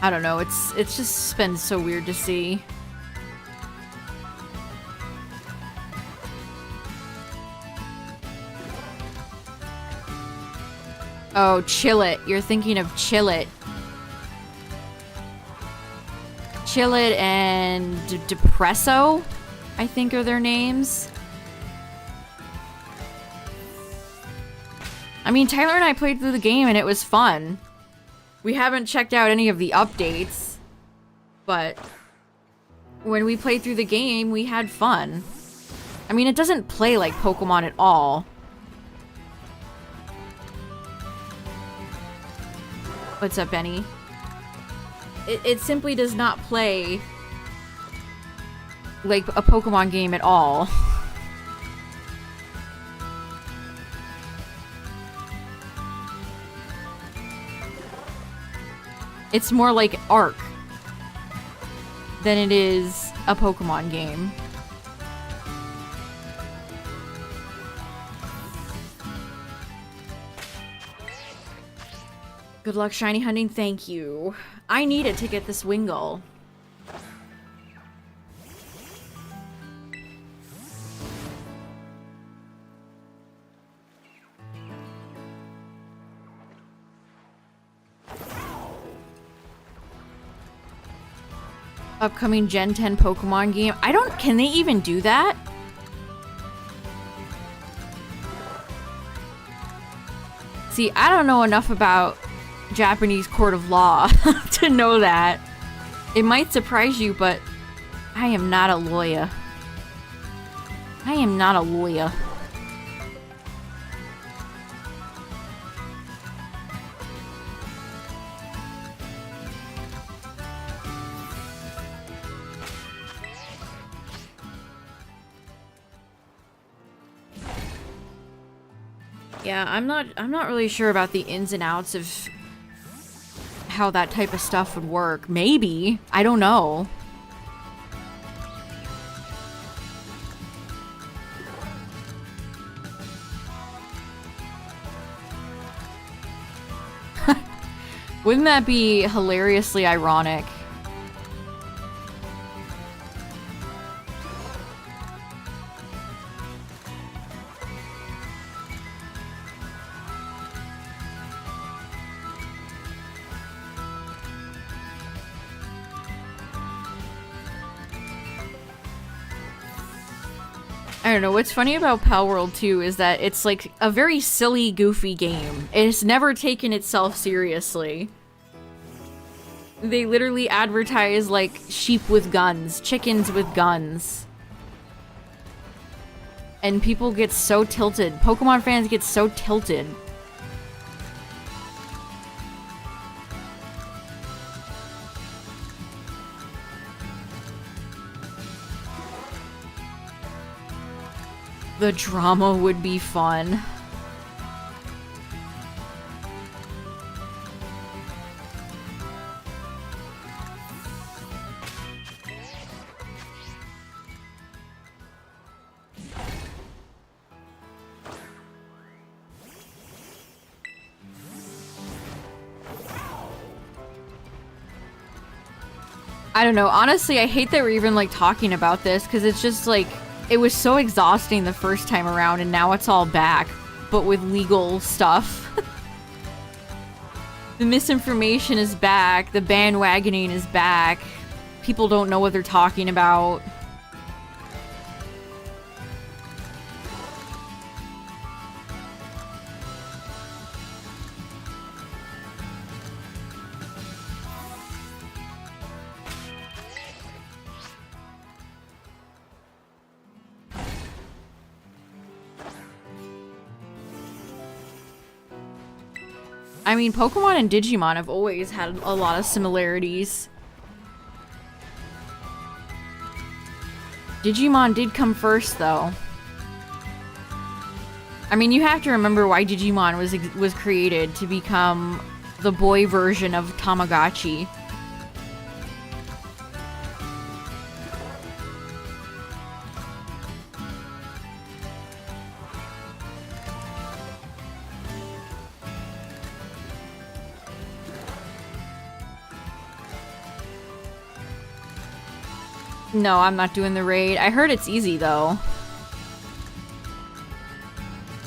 I don't know, it's just been so weird to see. Oh, Chillet. You're thinking of Chillet. Chillet and Depresso, I think are their names. I mean, Tyler and I played through the game and it was fun. We haven't checked out any of the updates, but when we played through the game, we had fun. I mean, it doesn't play like Pokemon at all. What's up, Benny? It simply does not play like a Pokemon game at all. It's more like Ark than it is a Pokemon game. Good luck shiny hunting, thank you. I need it to get this Wingull. Upcoming Gen 10 Pokemon game. Can they even do that? See, I don't know enough about Japanese court of law to know that. It might surprise you, but I am not a lawyer. I am not a lawyer. Yeah, I'm not really sure about the ins and outs of how that type of stuff would work. Maybe. I don't know. Wouldn't that be hilariously ironic? I don't know, what's funny about Pal World 2 is that it's like a very silly, goofy game. It's never taken itself seriously. They literally advertise like sheep with guns, chickens with guns. And people get so tilted. Pokemon fans get so tilted. The drama would be fun. I don't know. Honestly, I hate that we're even like talking about this because it's just like it was so exhausting the first time around and now it's all back, but with legal stuff. The misinformation is back, the bandwagoning is back, people don't know what they're talking about. I mean, Pokemon and Digimon have always had a lot of similarities. Digimon did come first, though. I mean, you have to remember why Digimon was created, to become the boy version of Tamagotchi. No, I'm not doing the raid. I heard it's easy, though.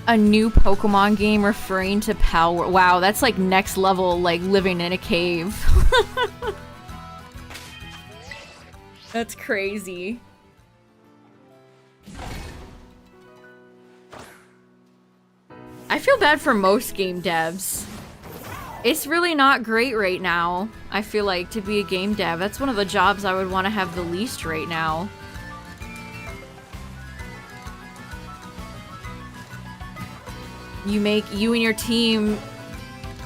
A new Pokemon game referring to Power. Wow, that's like next level, like living in a cave. That's crazy. I feel bad for most game devs. It's really not great right now, I feel like, to be a game dev. That's one of the jobs I would want to have the least right now. You and your team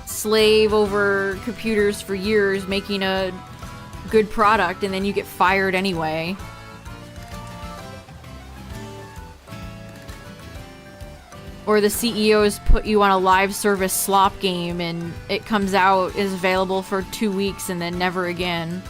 slave over computers for years making a good product and then you get fired anyway. Or the CEOs put you on a live service slop game and it comes out, is available for 2 weeks and then never again.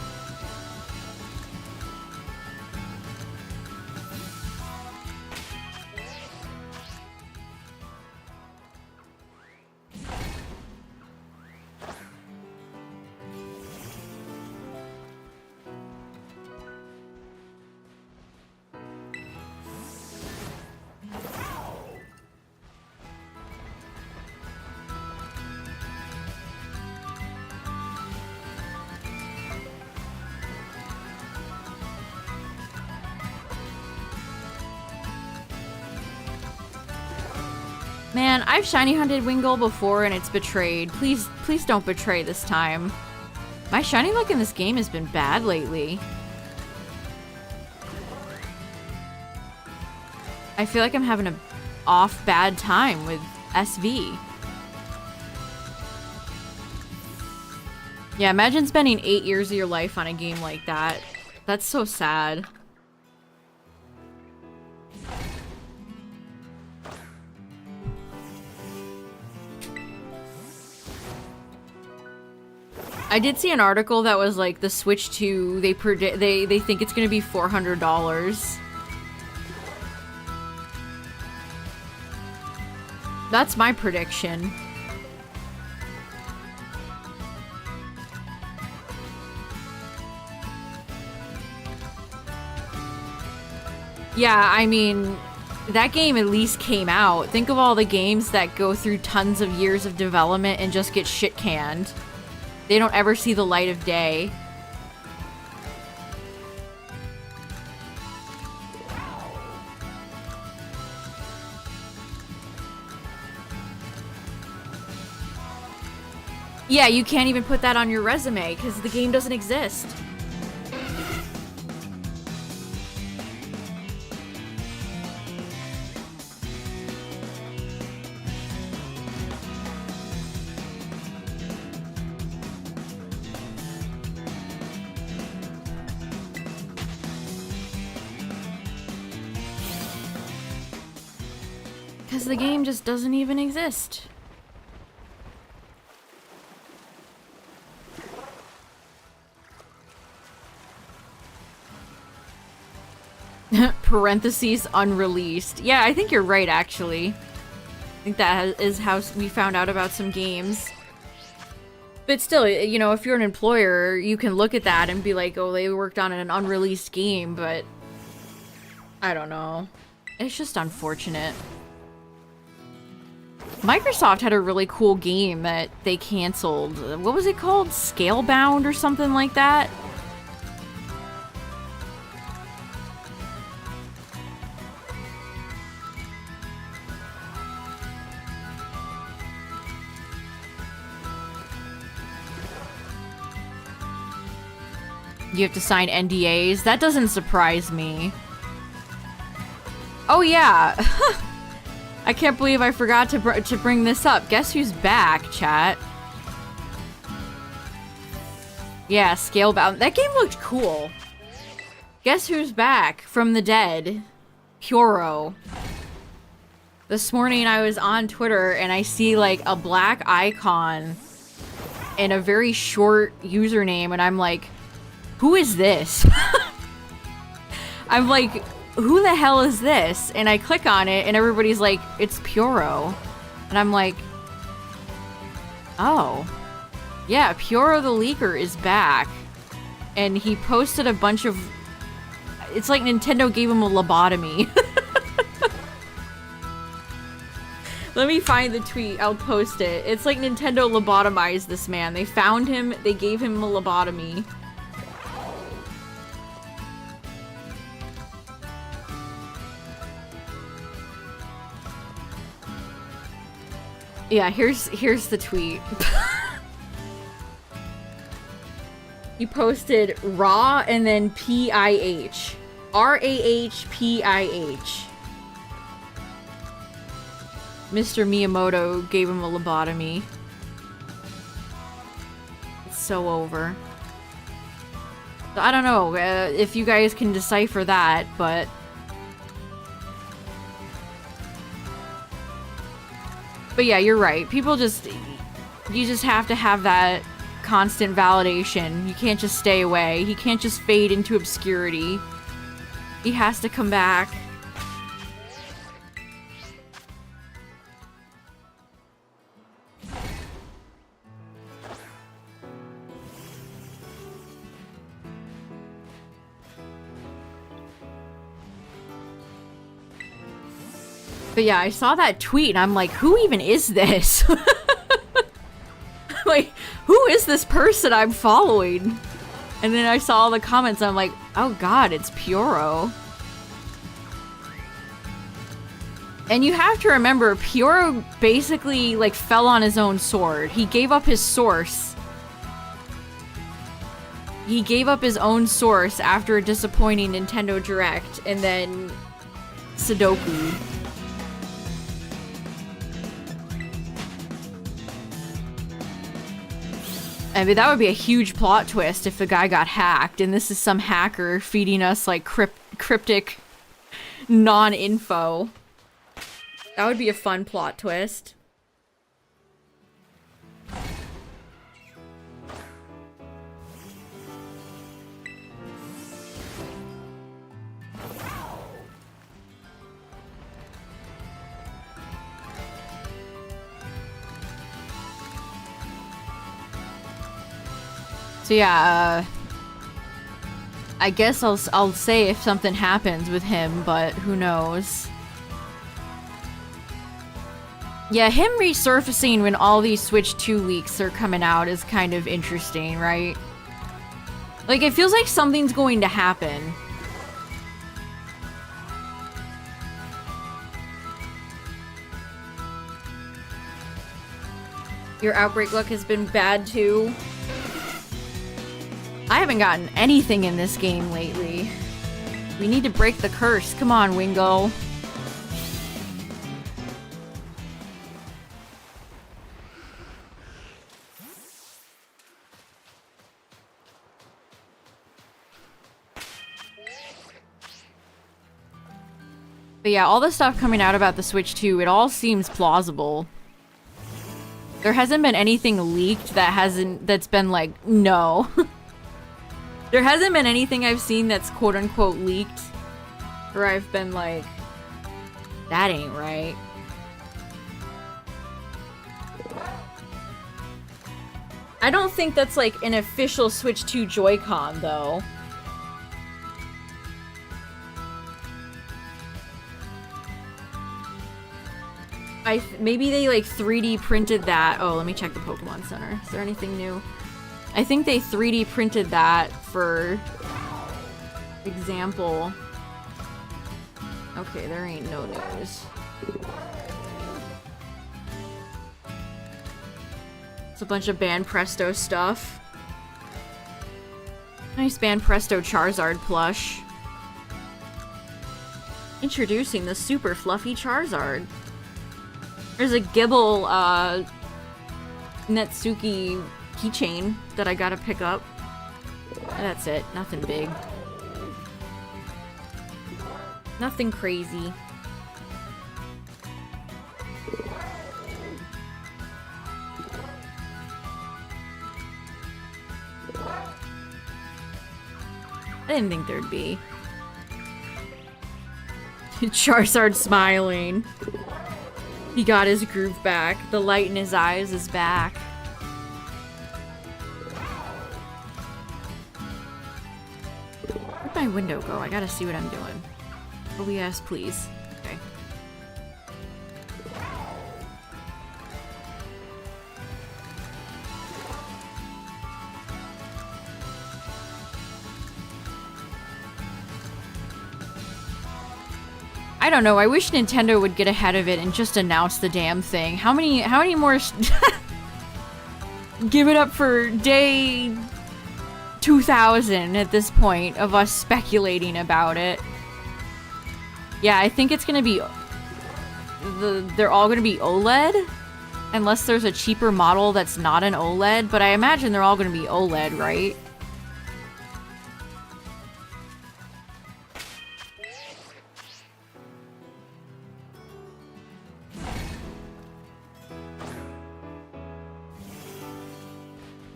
Man, I've shiny hunted Wingull before and it's betrayed. Please don't betray this time. My shiny luck in this game has been bad lately. I feel like I'm having a bad time with SV. Yeah, imagine spending 8 years of your life on a game like that. That's so sad. I did see an article that was like the Switch 2, they think it's gonna be $400. That's my prediction. Yeah, I mean, that game at least came out. Think of all the games that go through tons of years of development and just get shit canned. They don't ever see the light of day. Yeah, you can't even put that on your resume because the game doesn't exist. Because the game just doesn't even exist. Parentheses unreleased. Yeah, I think you're right, actually. I think that is how we found out about some games. But still, you know, if you're an employer, you can look at that and be like, oh, they worked on an unreleased game, but I don't know. It's just unfortunate. Microsoft had a really cool game that they canceled. What was it called? Scalebound or something like that? You have to sign NDAs? That doesn't surprise me. Oh yeah! I can't believe I forgot to bring this up. Guess who's back, chat? Yeah, Scalebound. That game looked cool. Guess who's back from the dead? Puro. This morning I was on Twitter and I see like a black icon and a very short username and I'm like, who is this? I'm like, who the hell is this? And I click on it and everybody's like, it's Puro. And I'm like, oh. Yeah, Puro the Leaker is back. And he posted a bunch of... It's like Nintendo gave him a lobotomy. Let me find the tweet. I'll post it. It's like Nintendo lobotomized this man. They found him. They gave him a lobotomy. Yeah, here's the tweet. He posted raw and then PIH. RAHPIH. Mr. Miyamoto gave him a lobotomy. It's so over. So I don't know if you guys can decipher that, but... But yeah, you're right. People just... You just have to have that constant validation. You can't just stay away. He can't just fade into obscurity. He has to come back. But yeah, I saw that tweet and I'm like, who even is this? Like, who is this person I'm following? And then I saw all the comments and I'm like, oh god, it's Puro. And you have to remember, Pure basically, like, fell on his own sword. He gave up his source. He gave up his own source after a disappointing Nintendo Direct, and then Sudoku. I mean, that would be a huge plot twist if the guy got hacked, and this is some hacker feeding us, like, cryptic non-info. That would be a fun plot twist. So yeah, I guess I'll say if something happens with him, but who knows. Yeah, him resurfacing when all these Switch 2 leaks are coming out is kind of interesting, right? Like, it feels like something's going to happen. Your Outbreak luck has been bad too. I haven't gotten anything in this game lately. We need to break the curse. Come on, Wingo. But yeah, all the stuff coming out about the Switch 2, it all seems plausible. There hasn't been anything leaked that's been like, no. There hasn't been anything I've seen that's quote-unquote leaked where I've been like, that ain't right. I don't think that's like an official Switch 2 Joy-Con though. Maybe they like 3D printed that. Oh, let me check the Pokemon Center. Is there anything new? I think they 3D printed that for example. Okay, there ain't no news. It's a bunch of Banpresto stuff. Nice Banpresto Charizard plush. Introducing the super fluffy Charizard. There's a Gibble, Netsuki keychain that I gotta pick up. And that's it. Nothing big. Nothing crazy. I didn't think there'd be. Charizard smiling. He got his groove back. The light in his eyes is back. Where'd my window go? I gotta see what I'm doing. Oh yes, please. Okay. I don't know. I wish Nintendo would get ahead of it and just announce the damn thing. How many more give it up for day 2000 at this point of us speculating about it. Yeah, I think it's gonna be they're all gonna be OLED unless there's a cheaper model that's not an OLED, but I imagine they're all gonna be OLED, right?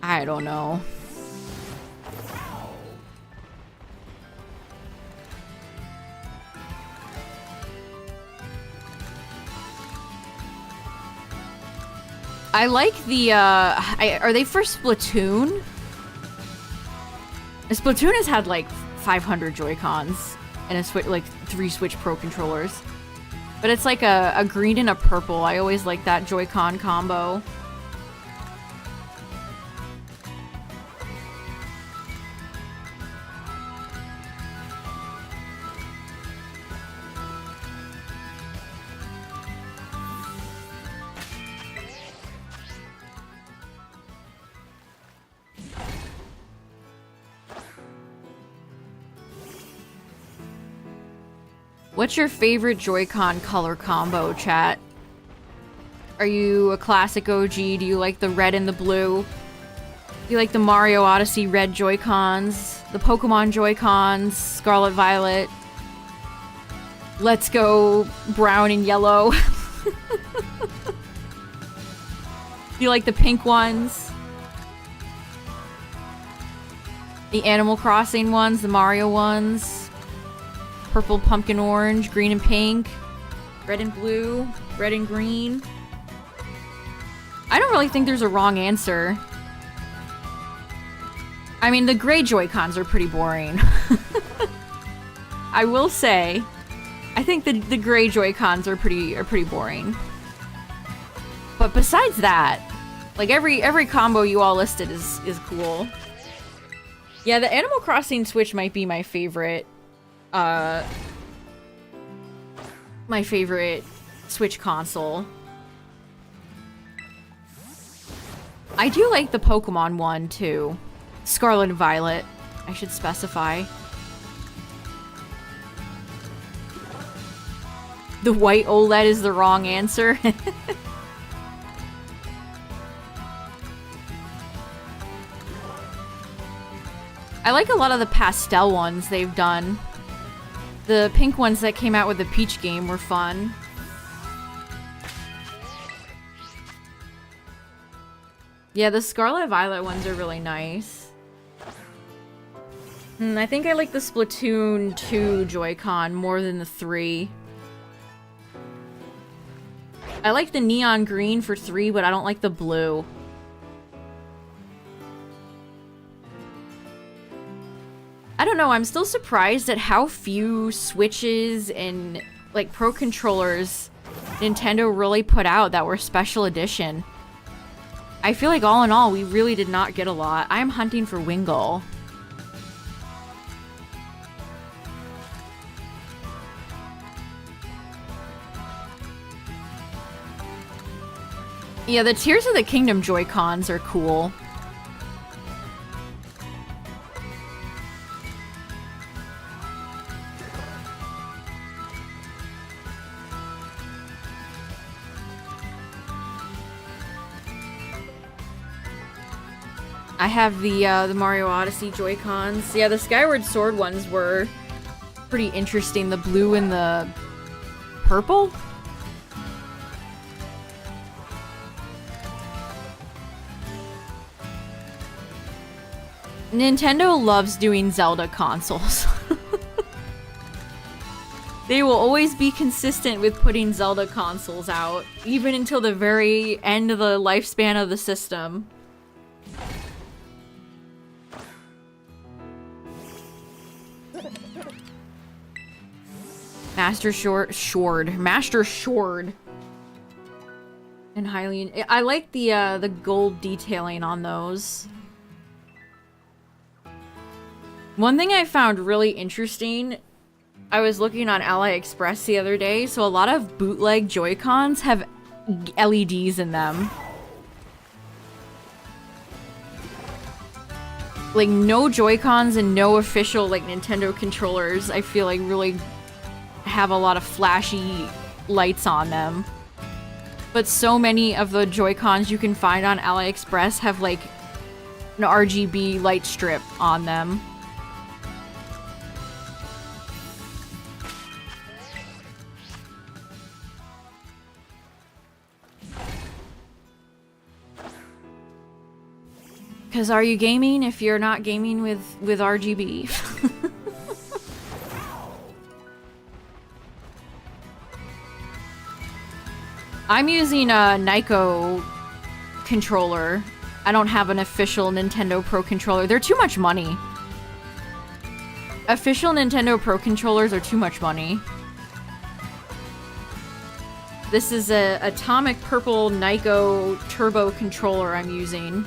I don't know. I like the, are they for Splatoon? Splatoon has had like 500 Joy-Cons and a Switch, like 3 Switch Pro controllers. But it's like a green and a purple. I always like that Joy-Con combo. What's your favorite Joy-Con color combo, chat? Are you a classic OG? Do you like the red and the blue? Do you like the Mario Odyssey red Joy-Cons? The Pokemon Joy-Cons? Scarlet Violet? Let's go brown and yellow. Do you like the pink ones? The Animal Crossing ones? The Mario ones? Purple, pumpkin, orange, green and pink? Red and blue? Red and green? I don't really think there's a wrong answer. I mean, the gray Joy-Cons are pretty boring. I will say, I think the gray Joy-Cons are pretty boring. But besides that, like every combo you all listed is cool. Yeah, the Animal Crossing Switch might be my favorite Switch console. I do like the Pokemon one too. Scarlet and Violet, I should specify. The white OLED is the wrong answer. I like a lot of the pastel ones they've done. The pink ones that came out with the Peach game were fun. Yeah, the Scarlet Violet ones are really nice. I think I like the Splatoon 2 Joy-Con more than the 3. I like the neon green for 3, but I don't like the blue. I don't know, I'm still surprised at how few Switches and, like, Pro Controllers Nintendo really put out that were special edition. I feel like all in all, we really did not get a lot. I'm hunting for Wingull. Yeah, the Tears of the Kingdom Joy-Cons are cool. I have the Mario Odyssey Joy-Cons. Yeah, the Skyward Sword ones were pretty interesting. The blue and the purple? Nintendo loves doing Zelda consoles. They will always be consistent with putting Zelda consoles out, even until the very end of the lifespan of the system. Master Sword. And Hylian. I like the gold detailing on those. One thing I found really interesting, I was looking on AliExpress the other day, so a lot of bootleg Joy-Cons have LEDs in them. Like, no Joy-Cons and no official, like, Nintendo controllers, I feel like, really have a lot of flashy lights on them. But so many of the Joy-Cons you can find on AliExpress have, like, an RGB light strip on them. Because are you gaming if you're not gaming with RGB? I'm using a Nyko controller. I don't have an official Nintendo Pro controller. They're too much money. Official Nintendo Pro controllers are too much money. This is a Atomic Purple Nyko Turbo controller I'm using.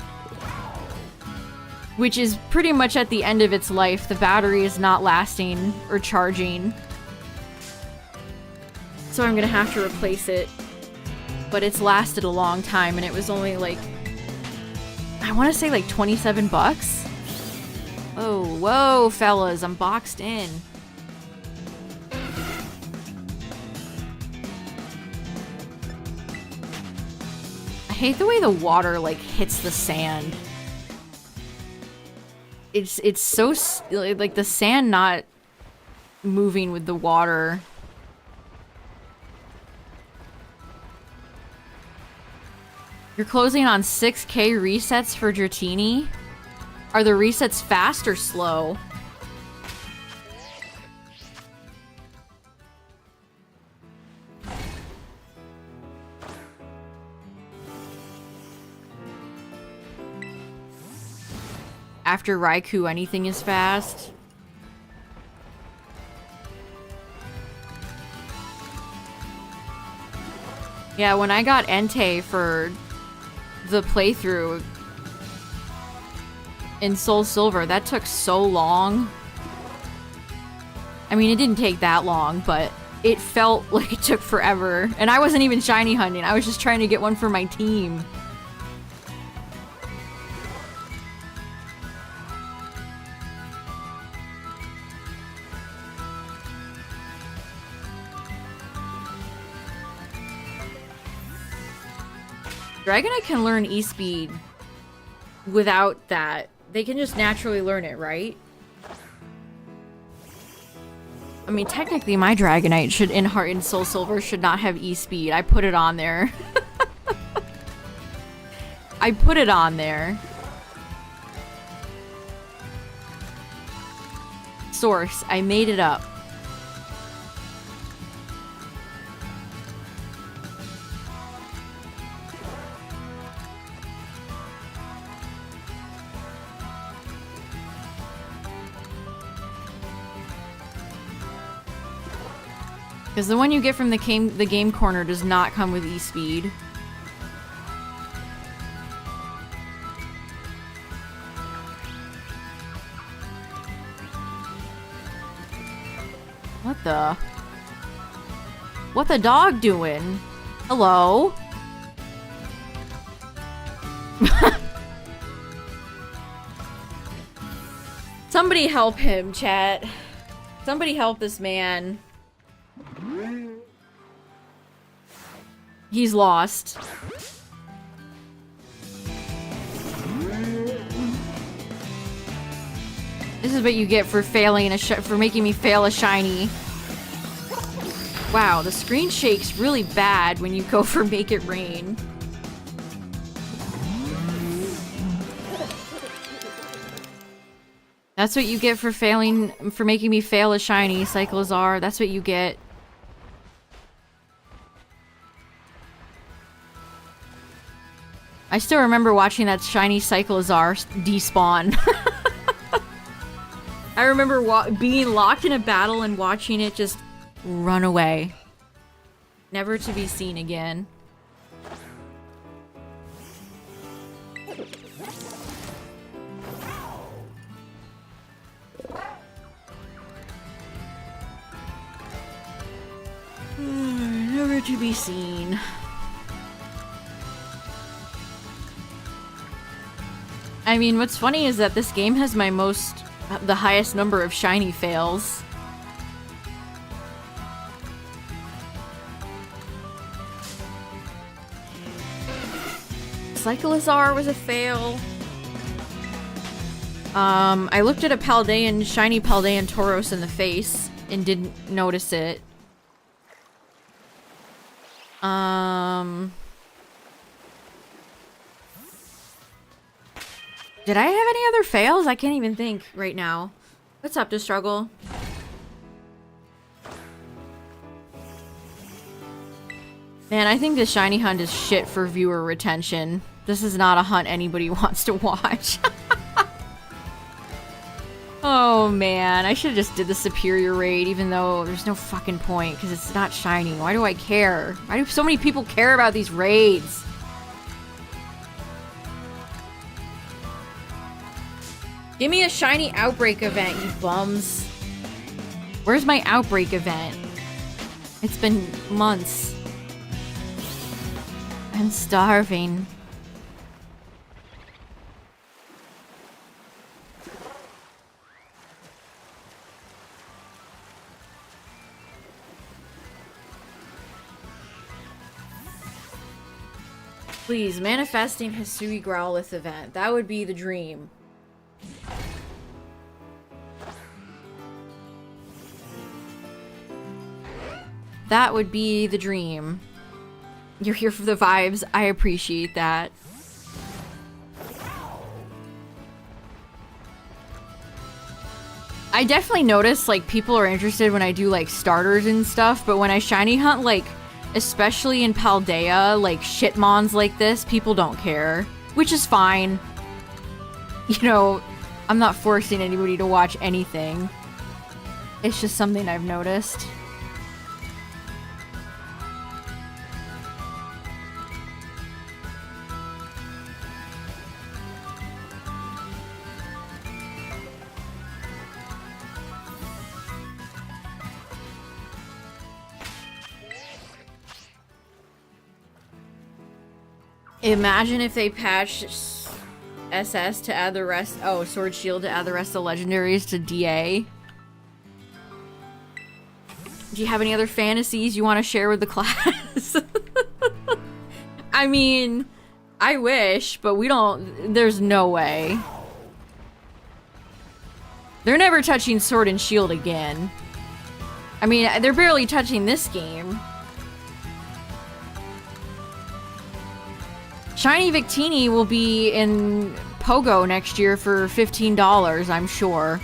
Which is pretty much at the end of its life. The battery is not lasting or charging. So I'm gonna have to replace it. But it's lasted a long time and it was only like, I want to say like 27 bucks. Oh, whoa, fellas, I'm boxed in. hate the way the water, like, hits the sand. It's so, like, the sand not moving with the water. You're closing on 6K resets for Dratini? Are the resets fast or slow? After Raikou, anything is fast. Yeah, when I got Entei for the playthrough in Soul Silver, that took so long. I mean, it didn't take that long, but it felt like it took forever. And I wasn't even shiny hunting. I was just trying to get one for my team. Dragonite can learn E-Speed without that. They can just naturally learn it, right? I mean, technically my Dragonite should, in Heart and Soul Silver, should not have E-Speed. I put it on there. I put it on there. Source, I made it up. Because the one you get from the game corner does not come with E-Speed. What the? What the dog doing? Hello? Somebody help him, chat. Somebody help this man. He's lost. This is what you get for failing for making me fail a shiny. Wow, the screen shakes really bad when you go for Make It Rain. That's what you get for making me fail a shiny, Cyclozar. That's what you get. I still remember watching that shiny Cyclozar despawn. I remember being locked in a battle and watching it just run away. Never to be seen again. Never to be seen. I mean, what's funny is that this game has the highest number of shiny fails. Cyclozar was a fail. I looked at a shiny Paldean Tauros in the face and didn't notice it. Did I have any other fails? I can't even think right now. What's up, to struggle? Man, I think this shiny hunt is shit for viewer retention. This is not a hunt anybody wants to watch. Oh man, I should have just did the superior raid, even though there's no fucking point, because it's not shiny. Why do I care? Why do so many people care about these raids? Give me a shiny Outbreak event, you bums. Where's my Outbreak event? It's been months. I'm starving. Please, manifesting Hisui Growlithe event. That would be the dream. That would be the dream. You're here for the vibes. I appreciate that. I definitely notice, like, people are interested when I do, like, starters and stuff, but when I shiny hunt, like, especially in Paldea, like, shitmons like this, people don't care. Which is fine. You know, I'm not forcing anybody to watch anything. It's just something I've noticed. Imagine if they patched SS to add the rest- oh, Sword Shield to add the rest of the legendaries to DA. Do you have any other fantasies you want to share with the class? I mean, I wish, but we don't- there's no way. They're never touching Sword and Shield again. I mean, they're barely touching this game. Shiny Victini will be in Pogo next year for $15, I'm sure.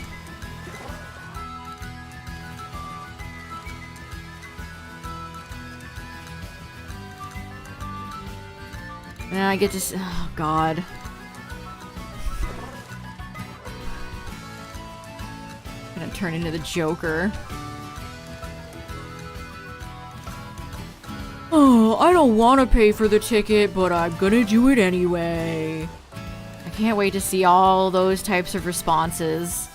And I get to see, oh god. I'm gonna turn into the Joker. Oh, I don't want to pay for the ticket, but I'm gonna do it anyway. I can't wait to see all those types of responses.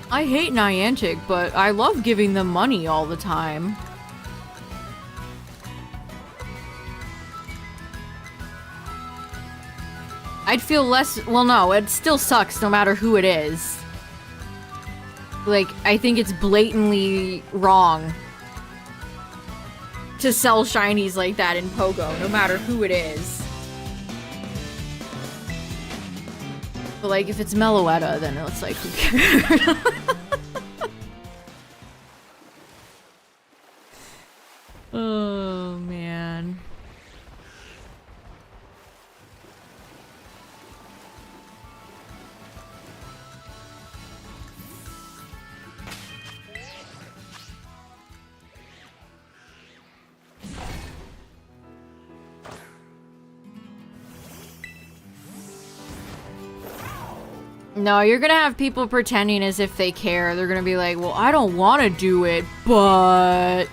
I hate Niantic, but I love giving them money all the time. I'd feel less- well, no, it still sucks no matter who it is. Like, I think it's blatantly wrong to sell shinies like that in Pogo, no matter who it is. But like, if it's Meloetta, then it's like, who cares? Oh, man. No, you're gonna have people pretending as if they care. They're gonna be like, well, I don't want to do it, but...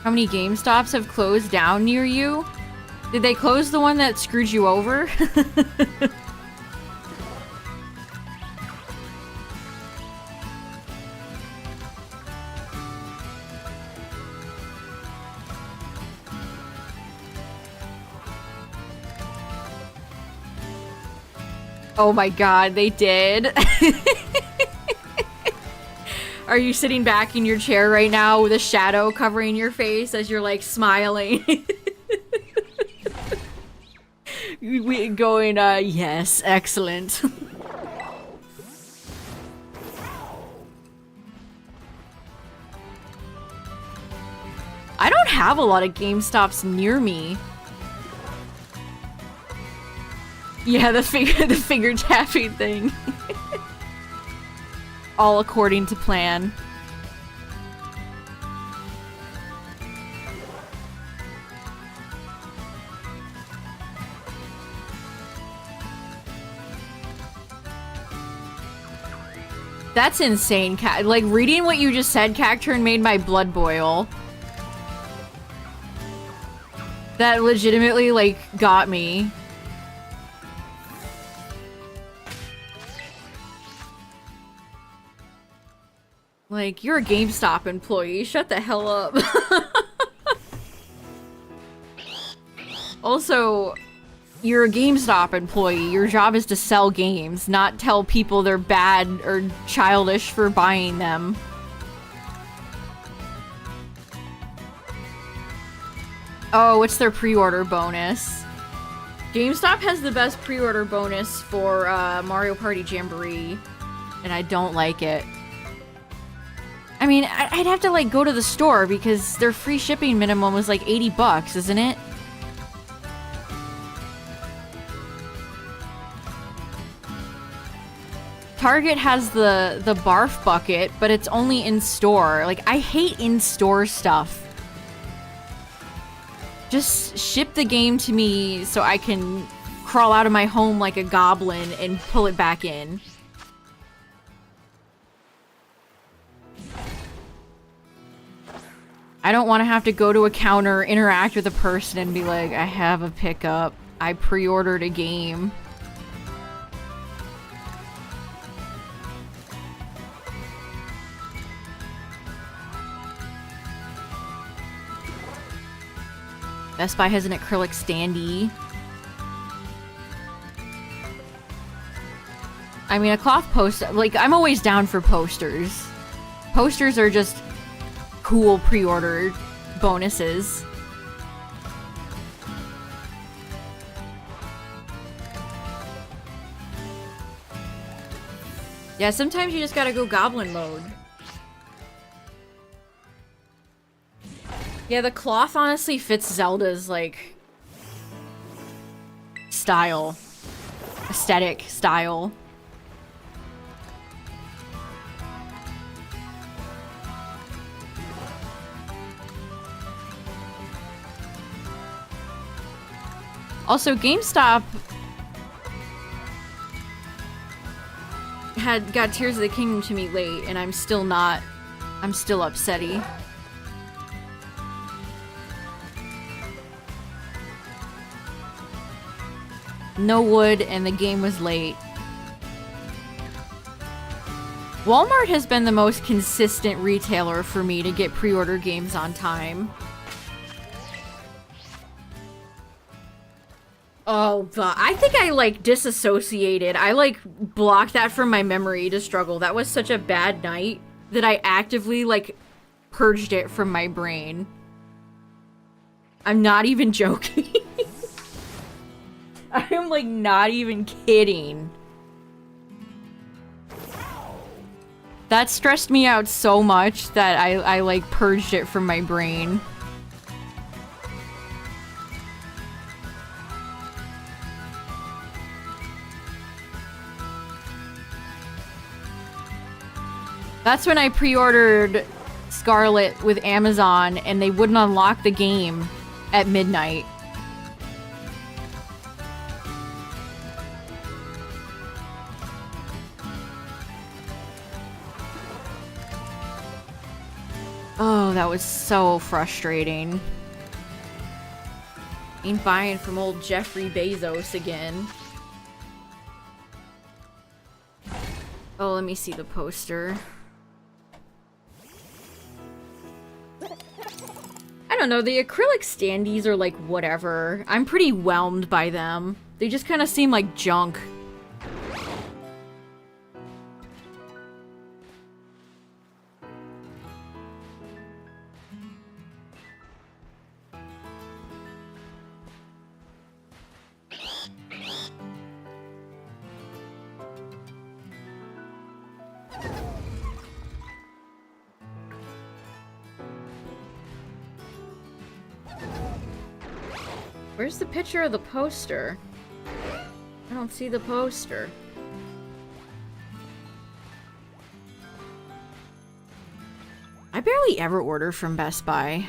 How many GameStops have closed down near you? Did they close the one that screwed you over? Oh my god, they did. Are you sitting back in your chair right now with a shadow covering your face as you're like smiling? Going, yes, excellent. I don't have a lot of GameStops near me. Yeah, the finger tapping thing. All according to plan. That's insane, Cat. Like, reading what you just said, Cacturn, made my blood boil. That legitimately, like, got me. Like, you're a GameStop employee. Shut the hell up. Also, you're a GameStop employee. Your job is to sell games, not tell people they're bad or childish for buying them. Oh, what's their pre-order bonus? GameStop has the best pre-order bonus for Mario Party Jamboree, and I don't like it. I mean, I'd have to, like, go to the store because their free shipping minimum was like 80 bucks, isn't it? Target has the barf bucket, but it's only in store. Like, I hate in-store stuff. Just ship the game to me so I can crawl out of my home like a goblin and pull it back in. I don't want to have to go to a counter, interact with a person, and be like, I have a pickup. I pre-ordered a game. Best Buy has an acrylic standee. I mean, a cloth poster, like, I'm always down for posters. Posters are just cool pre-order bonuses. Yeah, sometimes you just gotta go goblin mode. Yeah, the cloth honestly fits Zelda's, like, style. Aesthetic style. Also, GameStop got Tears of the Kingdom to me late, and I'm still upsetty. No wood, and the game was late. Walmart has been the most consistent retailer for me to get pre-order games on time. Oh, God. I think I, like, disassociated. I, like, blocked that from my memory to struggle. That was such a bad night that I actively, like, purged it from my brain. I'm not even joking. I am, like, not even kidding. That stressed me out so much that I like, purged it from my brain. That's when I pre-ordered Scarlet with Amazon, and they wouldn't unlock the game at midnight. Oh, that was so frustrating. Ain't buying from old Jeffrey Bezos again. Oh, let me see the poster. I don't know, the acrylic standees are like whatever. I'm pretty whelmed by them. They just kind of seem like junk. Where's the picture of the poster? I don't see the poster. I barely ever order from Best Buy.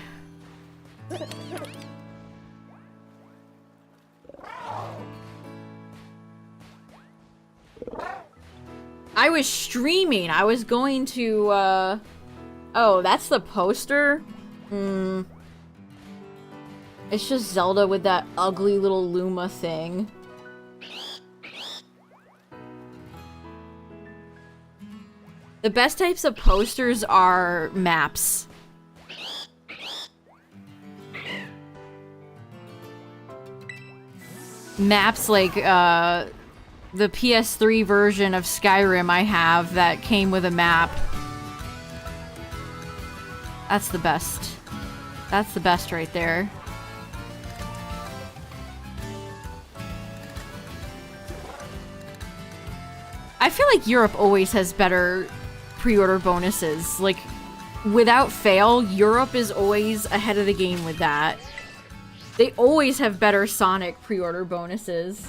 I was streaming. I was going to, Oh, that's the poster? It's just Zelda with that ugly little Luma thing. The best types of posters are maps. Maps like, the PS3 version of Skyrim I have that came with a map. That's the best. That's the best right there. I feel like Europe always has better pre-order bonuses. Like, without fail, Europe is always ahead of the game with that. They always have better Sonic pre-order bonuses.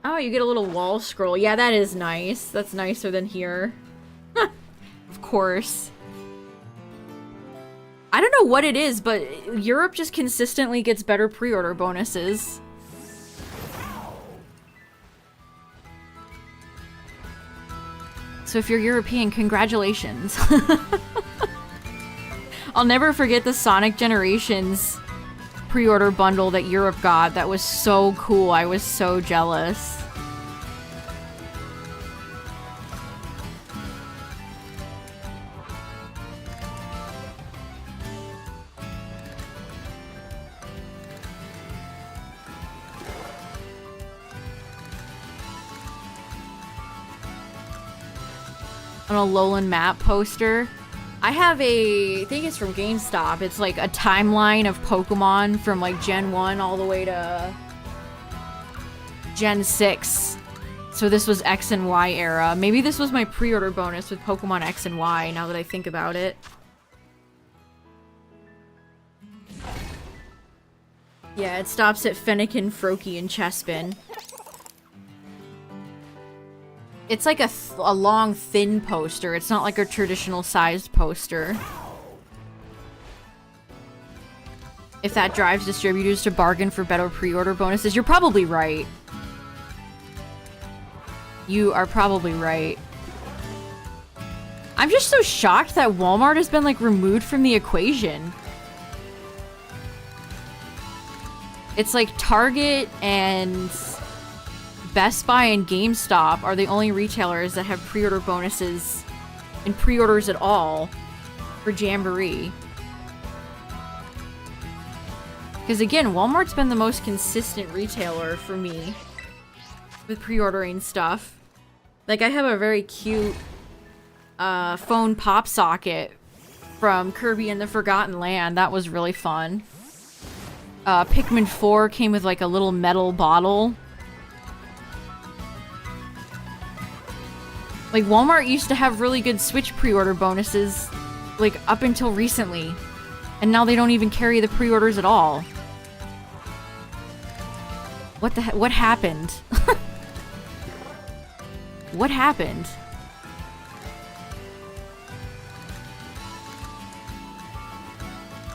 Oh, you get a little wall scroll. Yeah, that is nice. That's nicer than here. Of course. I don't know what it is, but Europe just consistently gets better pre-order bonuses. So if you're European, congratulations. I'll never forget the Sonic Generations pre-order bundle that Europe got. That was so cool. I was so jealous. On a Alolan map poster. I have I think it's from GameStop. It's like a timeline of Pokemon from like Gen 1 all the way to Gen 6. So this was X and Y era. Maybe this was my pre-order bonus with Pokemon X and Y, now that I think about it. Yeah, it stops at Fennekin, Froakie, and Chespin. It's like a long, thin poster. It's not like a traditional sized poster. If that drives distributors to bargain for better pre-order bonuses, you're probably right. You are probably right. I'm just so shocked that Walmart has been, like, removed from the equation. It's like Target and Best Buy and GameStop are the only retailers that have pre-order bonuses and pre-orders at all for Jamboree. Because again, Walmart's been the most consistent retailer for me with pre-ordering stuff. Like, I have a very cute phone pop socket from Kirby and the Forgotten Land. That was really fun. Pikmin 4 came with like a little metal bottle. Like, Walmart used to have really good Switch pre-order bonuses, like, up until recently. And now they don't even carry the pre-orders at all. What the heck? What happened? What happened?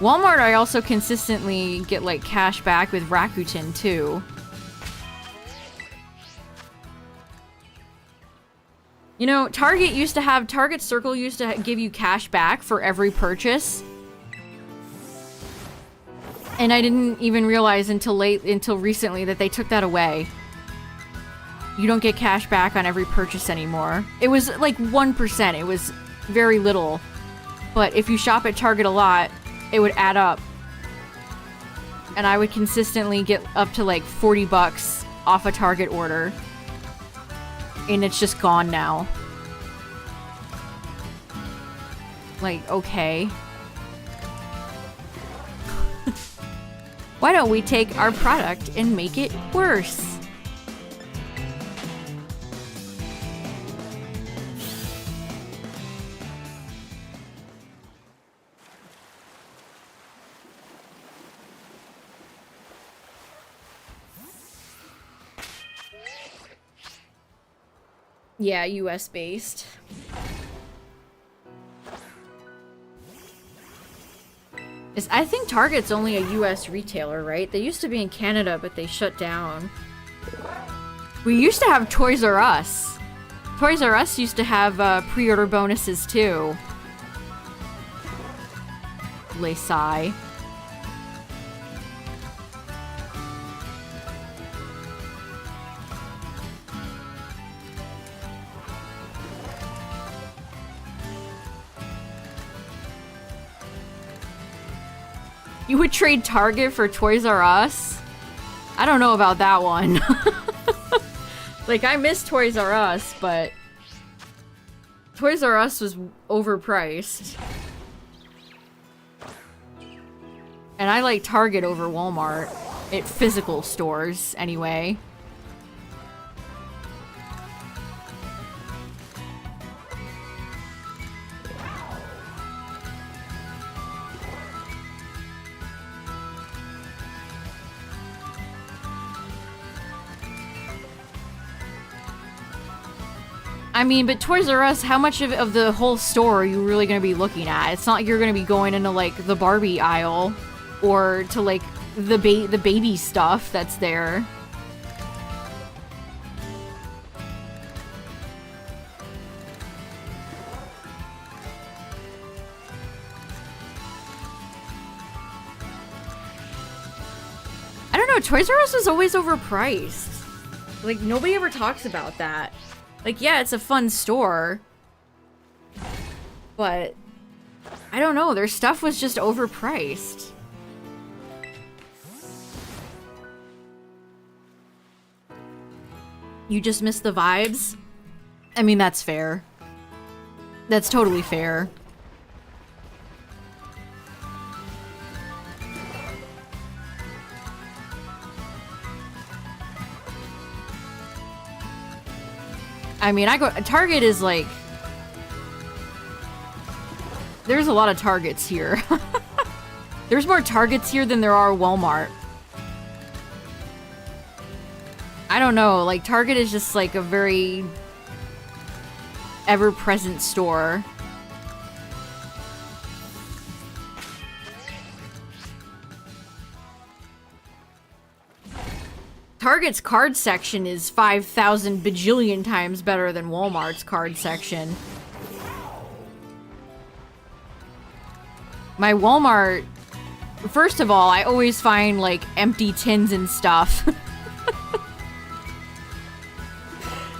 Walmart, I also consistently get, like, cash back with Rakuten, too. You know, Target Circle used to give you cash back for every purchase. And I didn't even realize until recently that they took that away. You don't get cash back on every purchase anymore. It was like 1%. It was very little. But if you shop at Target a lot, it would add up. And I would consistently get up to like 40 bucks off a Target order. And it's just gone now. Like, okay. Why don't we take our product and make it worse? Yeah, US based. I think Target's only a US retailer, right? They used to be in Canada, but they shut down. We used to have Toys R Us. Toys R Us used to have pre-order bonuses too. Les sigh. You would trade Target for Toys R Us? I don't know about that one. Like, I miss Toys R Us, but Toys R Us was overpriced. And I like Target over Walmart. At physical stores, anyway. I mean, but Toys R Us, how much of the whole store are you really going to be looking at? It's not like you're going to be going into, like, the Barbie aisle or to, like, the baby stuff that's there. I don't know, Toys R Us is always overpriced. Like, nobody ever talks about that. Like, yeah, it's a fun store, but I don't know, their stuff was just overpriced. You just miss the vibes? I mean, that's fair. That's totally fair. I mean, Target is like... There's a lot of Targets here. There's more Targets here than there are Walmart. I don't know, like, Target is just like a very ever-present store. Target's card section is 5,000 bajillion times better than Walmart's card section. My Walmart... First of all, I always find, like, empty tins and stuff.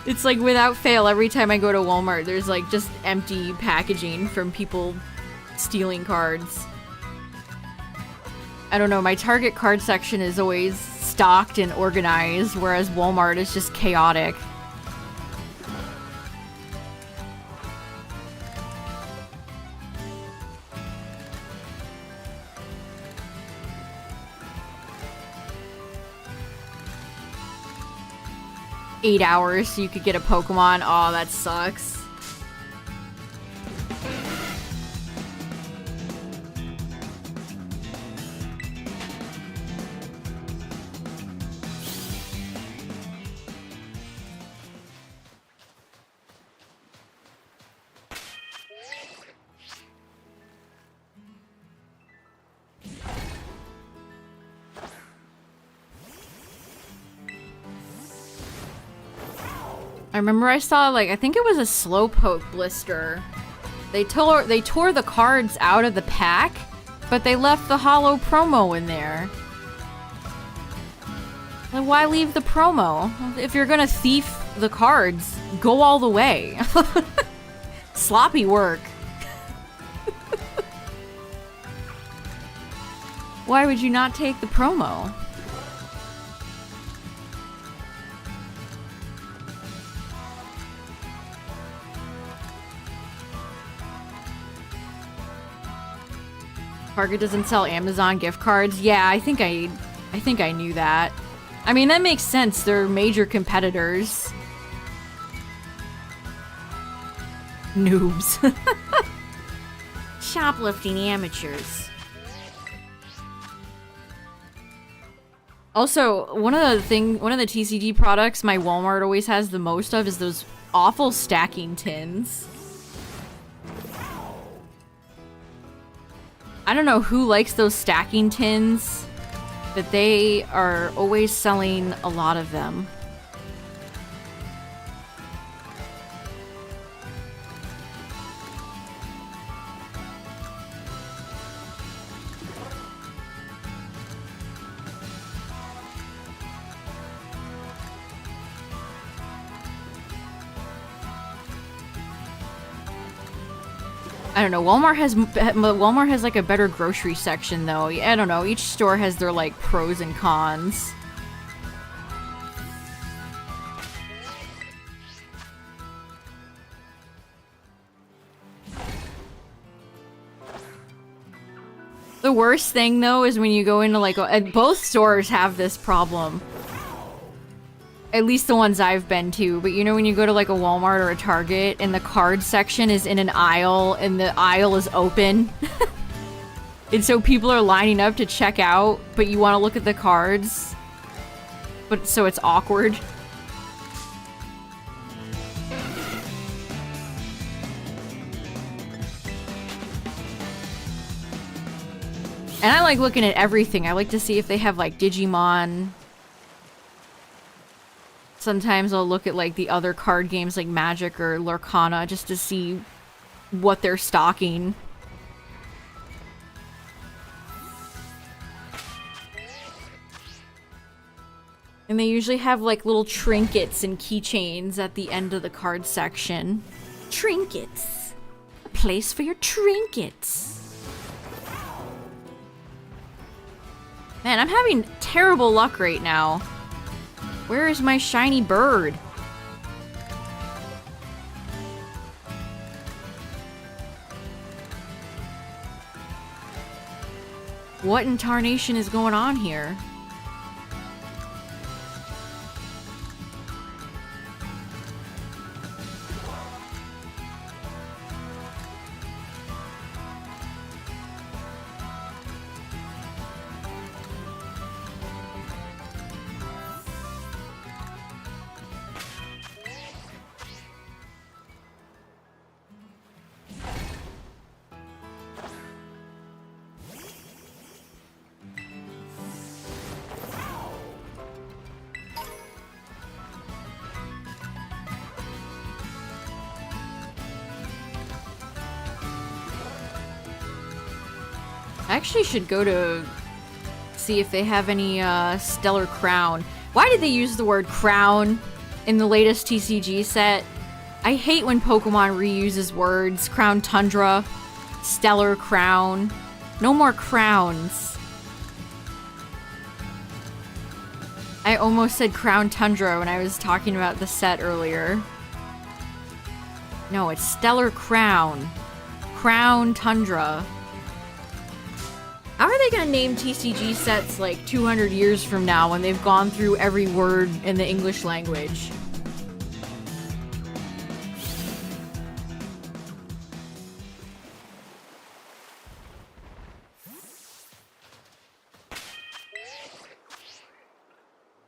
It's like, without fail, every time I go to Walmart, there's, like, just empty packaging from people stealing cards. I don't know, my Target card section is always stocked and organized, whereas Walmart is just chaotic. $8 hours so you could get a Pokemon. Oh, that sucks. I remember I saw, like, I think it was a Slowpoke blister. They tore the cards out of the pack, but they left the holo promo in there. Like, why leave the promo? If you're gonna thief the cards, go all the way. Sloppy work. Why would you not take the promo? Target doesn't sell Amazon gift cards. Yeah, I think I knew that. I mean, that makes sense. They're major competitors. Noobs. Shoplifting amateurs. Also, one of the TCG products my Walmart always has the most of is those awful stacking tins. I don't know who likes those stacking tins, but they are always selling a lot of them. I don't know, Walmart has like a better grocery section though. I don't know, each store has their like pros and cons. The worst thing though is when you go into like both stores have this problem. At least the ones I've been to, but you know when you go to like a Walmart or a Target and the card section is in an aisle and the aisle is open? And so people are lining up to check out, but you want to look at the cards. But so it's awkward. And I like looking at everything. I like to see if they have like Digimon. Sometimes I'll look at like the other card games like Magic or Lorcana just to see what they're stocking. And they usually have like little trinkets and keychains at the end of the card section. Trinkets. A place for your trinkets. Man, I'm having terrible luck right now. Where is my shiny bird? What in tarnation is going on here? I actually should go to see if they have any Stellar Crown. Why did they use the word crown in the latest TCG set? I hate when Pokemon reuses words. Crown Tundra, Stellar Crown. No more crowns. I almost said Crown Tundra when I was talking about the set earlier. No, it's Stellar Crown. Crown Tundra. How are they gonna name TCG sets like 200 years from now when they've gone through every word in the English language?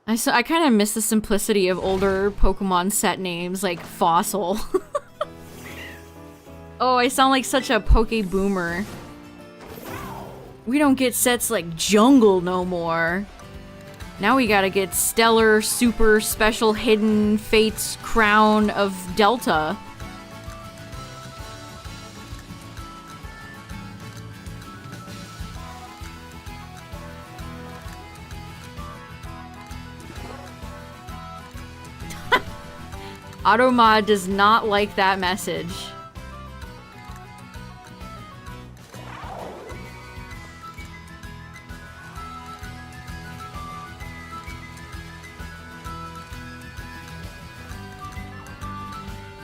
I kind of miss the simplicity of older Pokemon set names like Fossil. Oh, I sound like such a Poke Boomer. We don't get sets like Jungle no more. Now we gotta get Stellar, Super, Special, Hidden, Fates, Crown of Delta. Automod does not like that message.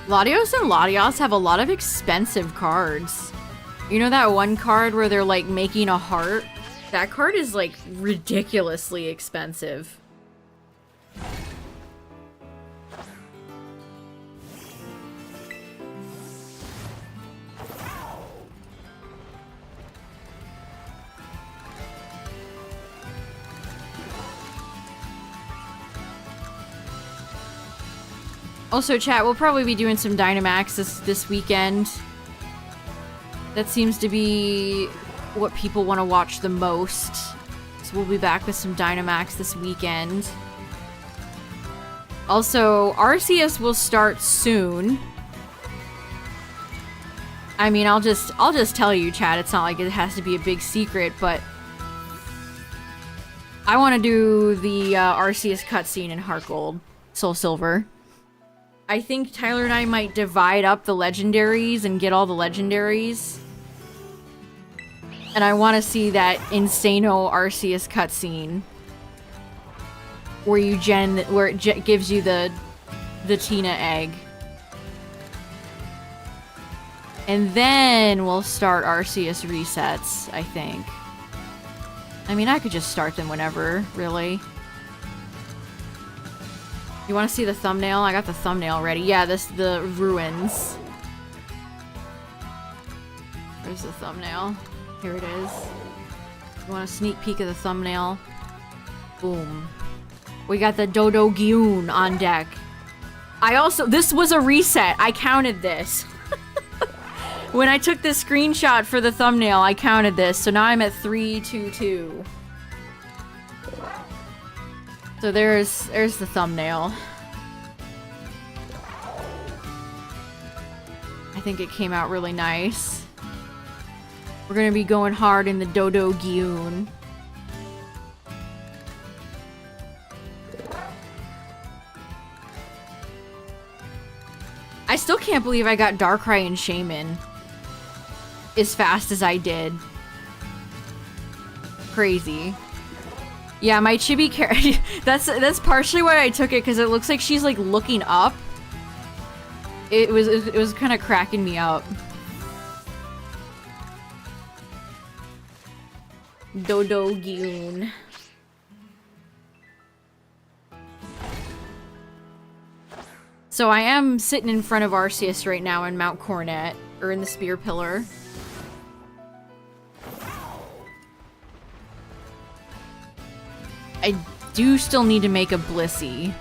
Latios and Latios have a lot of expensive cards. You know that one card where they're like making a heart? That card is like ridiculously expensive. Also, chat, we'll probably be doing some Dynamax this weekend. That seems to be what people want to watch the most. So we'll be back with some Dynamax this weekend. Also, RCS will start soon. I mean, I'll just tell you, chat. It's not like it has to be a big secret, but I want to do the RCS cutscene in Heart Gold, Soul Silver. I think Tyler and I might divide up the legendaries and get all the legendaries. And I want to see that Insano Arceus cutscene. Where it gives you the Tina egg. And then we'll start Arceus resets, I think. I mean, I could just start them whenever, really. You want to see the thumbnail? I got the thumbnail ready. Yeah, the ruins. Where's the thumbnail? Here it is. You want a sneak peek of the thumbnail? Boom. We got the Dodo Gyun on deck. This was a reset. I counted this. When I took this screenshot for the thumbnail, I counted this. So now I'm at 322. So there's the thumbnail. I think it came out really nice. We're gonna be going hard in the Dodo Gyun. I still can't believe I got Darkrai and Shaman as fast as I did. Crazy. Yeah, my Chibi character. that's partially why I took it, because it looks like she's like looking up. It was kind of cracking me up. Dodo Gyun. So I am sitting in front of Arceus right now in Mount Coronet, or in the Spear Pillar. I do still need to make a Blissey.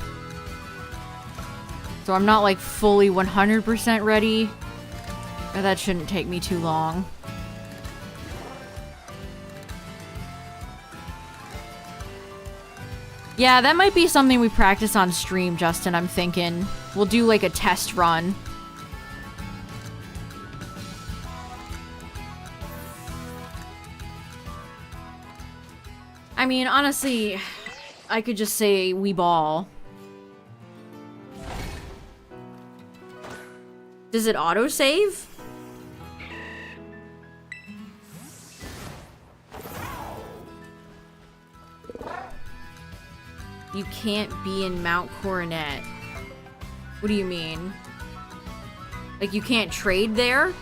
So I'm not like fully 100% ready. But that shouldn't take me too long. Yeah, that might be something we practice on stream, Justin, I'm thinking. We'll do like a test run. I mean, honestly, I could just say we ball. Does it autosave? You can't be in Mount Coronet. What do you mean? Like you can't trade there?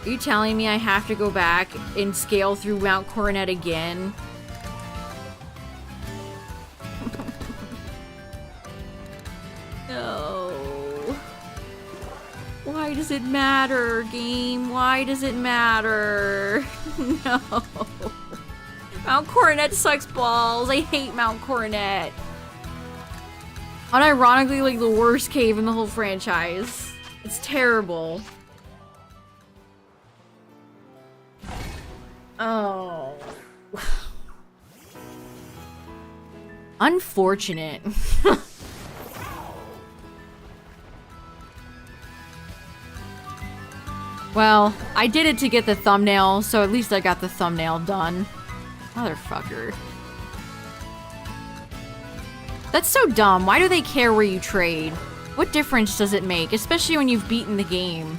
Are you telling me I have to go back and scale through Mount Coronet again? No. Why does it matter, game? Why does it matter? No. Mount Coronet sucks balls. I hate Mount Coronet. Unironically, like the worst cave in the whole franchise. It's terrible. Oh. Unfortunate. Well, I did it to get the thumbnail, so at least I got the thumbnail done. Motherfucker. That's so dumb. Why do they care where you trade? What difference does it make? Especially when you've beaten the game.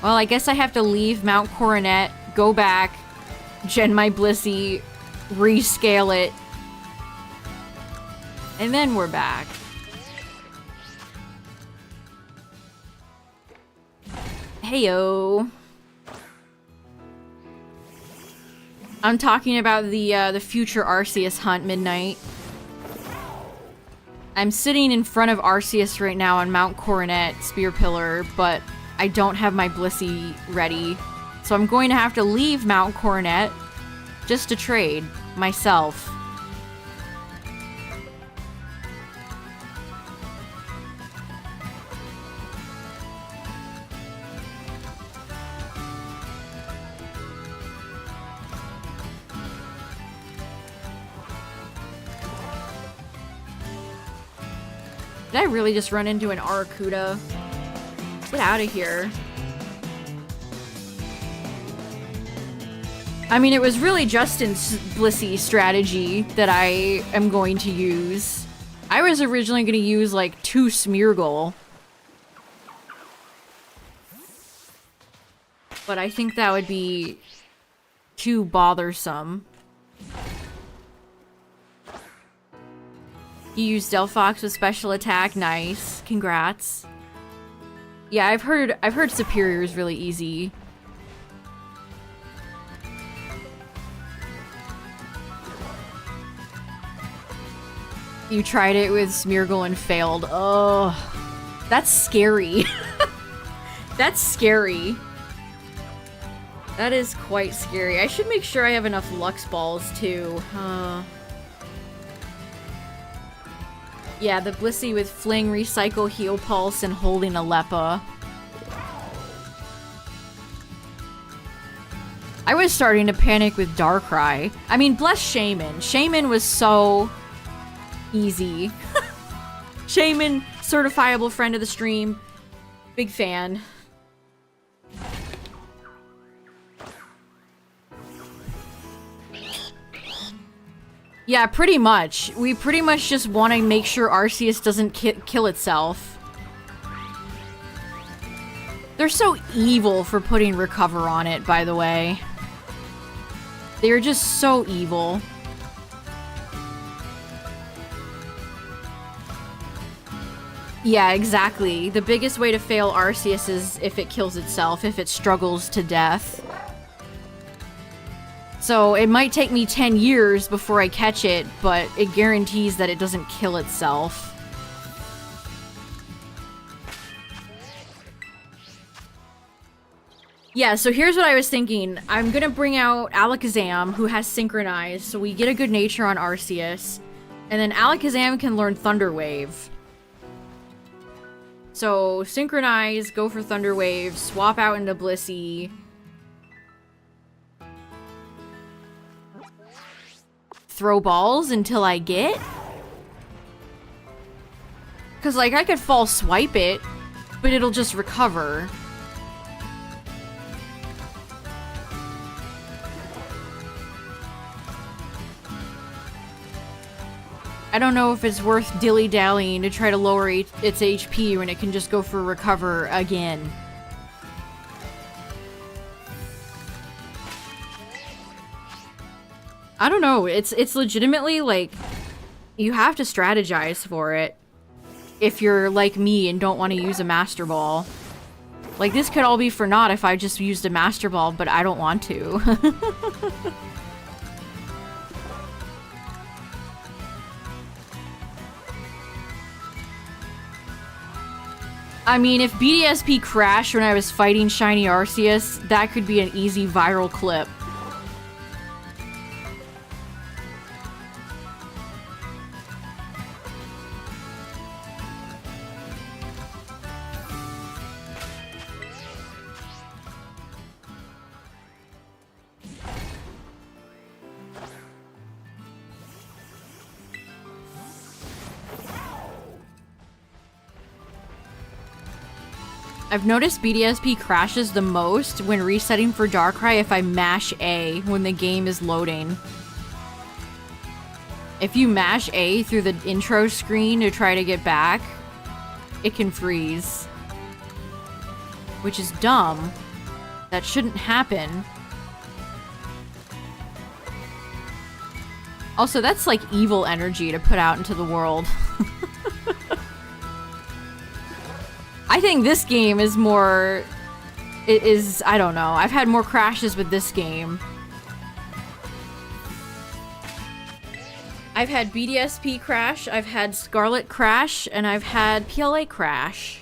Well, I guess I have to leave Mount Coronet, go back, gen my Blissey, rescale it, and then we're back. Heyo. I'm talking about the future Arceus hunt, Midnight. I'm sitting in front of Arceus right now on Mount Coronet, Spear Pillar, but I don't have my Blissey ready. So I'm going to have to leave Mount Coronet just to trade myself. Did I really just run into an Arcuda? Get out of here. I mean, it was really Justin's Blissey strategy that I am going to use. I was originally going to use, like, 2 Smeargle. But I think that would be too bothersome. You used Delphox with special attack. Nice. Congrats. Yeah, I've heard Superior is really easy. You tried it with Smeargle and failed. Oh, that's scary. That's scary. That is quite scary. I should make sure I have enough Lux Balls, too. Yeah, the Blissey with Fling, Recycle, Heal Pulse, and holding a Leppa. I was starting to panic with Darkrai. I mean, bless Shaman. Shaman was so easy. Shaman, certifiable friend of the stream. Big fan. Yeah, pretty much. We pretty much just want to make sure Arceus doesn't kill itself. They're so evil for putting Recover on it, by the way. They're just so evil. Yeah, exactly. The biggest way to fail Arceus is if it kills itself, if it struggles to death. So it might take me 10 years before I catch it, but it guarantees that it doesn't kill itself. Yeah, so here's what I was thinking. I'm gonna bring out Alakazam, who has Synchronize, so we get a good nature on Arceus. And then Alakazam can learn Thunder Wave. So, Synchronize, go for Thunder Wave, swap out into Blissey. Throw balls until I get? Because, like, I could false swipe it, but it'll just recover. I don't know if it's worth dilly-dallying to try to lower its HP when it can just go for recover again. I don't know, it's legitimately, like, you have to strategize for it if you're like me and don't want to use a Master Ball. Like, this could all be for naught if I just used a Master Ball, but I don't want to. I mean, if BDSP crashed when I was fighting Shiny Arceus, that could be an easy viral clip. I've noticed BDSP crashes the most when resetting for Darkrai if I mash A when the game is loading. If you mash A through the intro screen to try to get back, it can freeze. Which is dumb. That shouldn't happen. Also, that's like evil energy to put out into the world. I think this game is more... I don't know. I've had more crashes with this game. I've had BDSP crash, I've had Scarlet crash, and I've had PLA crash.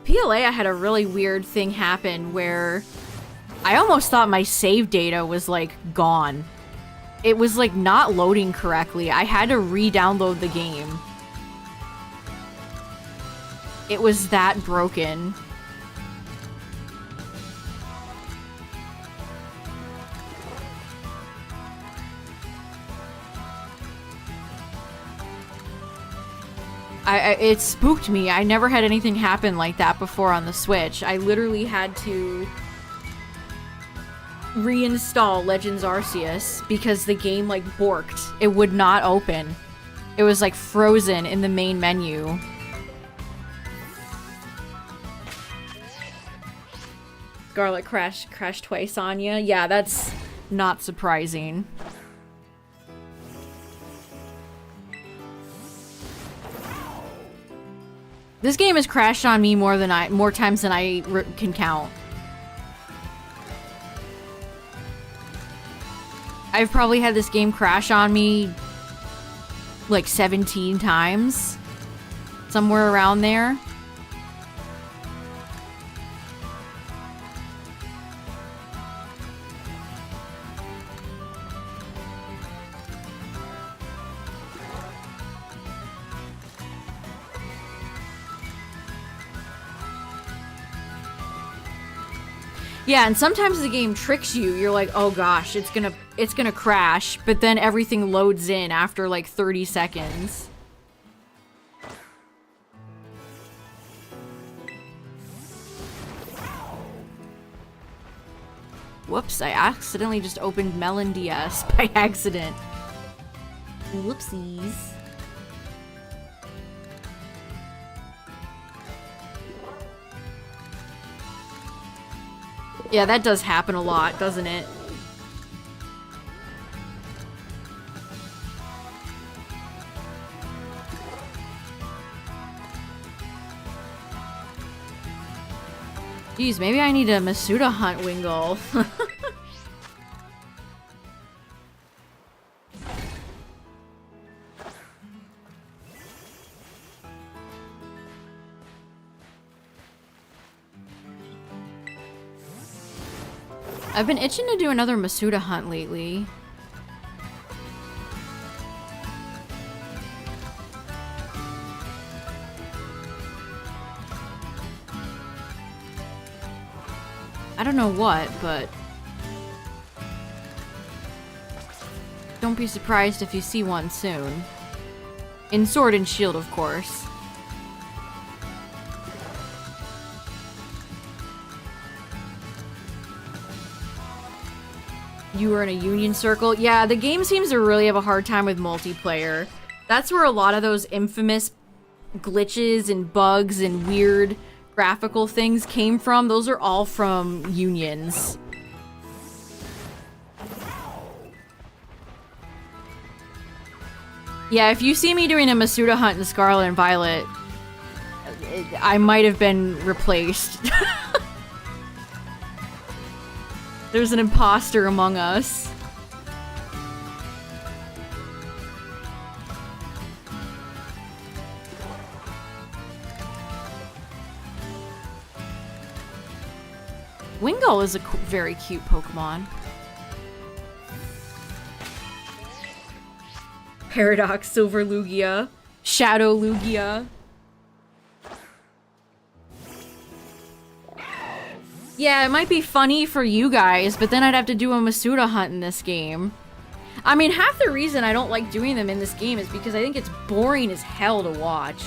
PLA, I had a really weird thing happen where I almost thought my save data was, like, gone. It was, like, not loading correctly. I had to re-download the game. It was that broken. It spooked me. I never had anything happen like that before on the Switch. I literally had to reinstall Legends Arceus because the game like borked. It would not open. It was like frozen in the main menu. Scarlet crashed twice on ya. Yeah, that's not surprising. This game has crashed on me more times than I can count. I've probably had this game crash on me like 17 times. Somewhere around there. Yeah, and sometimes the game tricks you. You're like, oh gosh, it's gonna crash, but then everything loads in after like 30 seconds. Whoops, I accidentally just opened Melon DS by accident. Whoopsies. Yeah, that does happen a lot, doesn't it? Jeez, maybe I need a Masuda hunt Wingull. I've been itching to do another Masuda hunt lately. I don't know what, but don't be surprised if you see one soon. In Sword and Shield, of course. You were in a union circle? Yeah, the game seems to really have a hard time with multiplayer. That's where a lot of those infamous glitches and bugs and weird graphical things came from. Those are all from unions. Yeah, if you see me doing a Masuda hunt in Scarlet and Violet, I might have been replaced. There's an imposter among us. Wingull is a very cute Pokemon. Paradox, Silver Lugia, Shadow Lugia. Yeah, it might be funny for you guys, but then I'd have to do a Masuda hunt in this game. I mean, half the reason I don't like doing them in this game is because I think it's boring as hell to watch.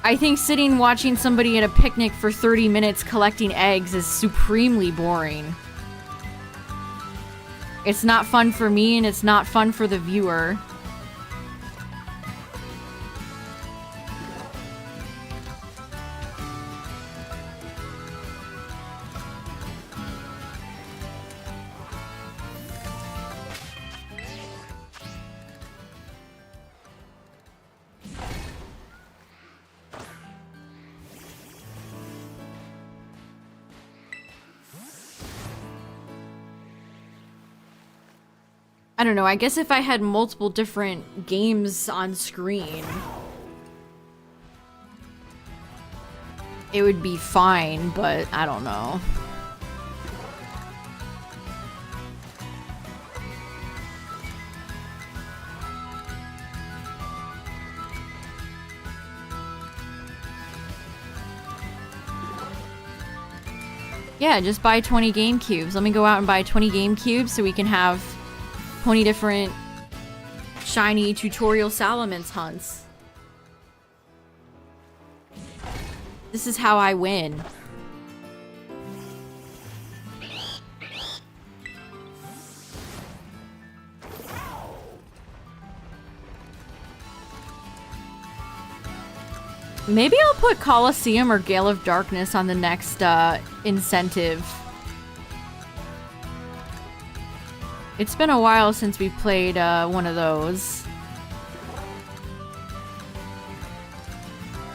I think sitting watching somebody at a picnic for 30 minutes collecting eggs is supremely boring. It's not fun for me, and it's not fun for the viewer. I don't know, I guess if I had multiple different games on screen, it would be fine, but I don't know. Yeah, just buy 20 game cubes. Let me go out and buy 20 game cubes so we can have 20 different shiny tutorial Salamence hunts. This is how I win. Maybe I'll put Colosseum or Gale of Darkness on the next incentive. It's been a while since we played one of those.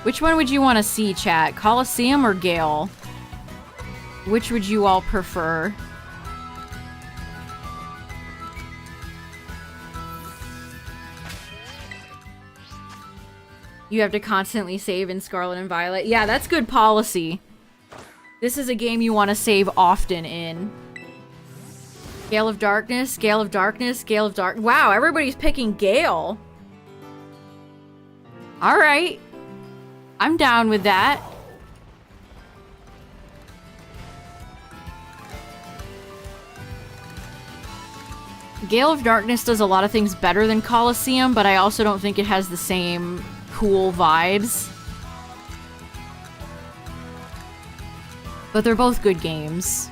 Which one would you want to see, chat? Colosseum or Gale? Which would you all prefer? You have to constantly save in Scarlet and Violet. Yeah, that's good policy. This is a game you want to save often in. Gale of Darkness, Gale of Darkness, Gale of Dark. Wow, everybody's picking Gale. Alright. I'm down with that. Gale of Darkness does a lot of things better than Colosseum, but I also don't think it has the same cool vibes. But they're both good games.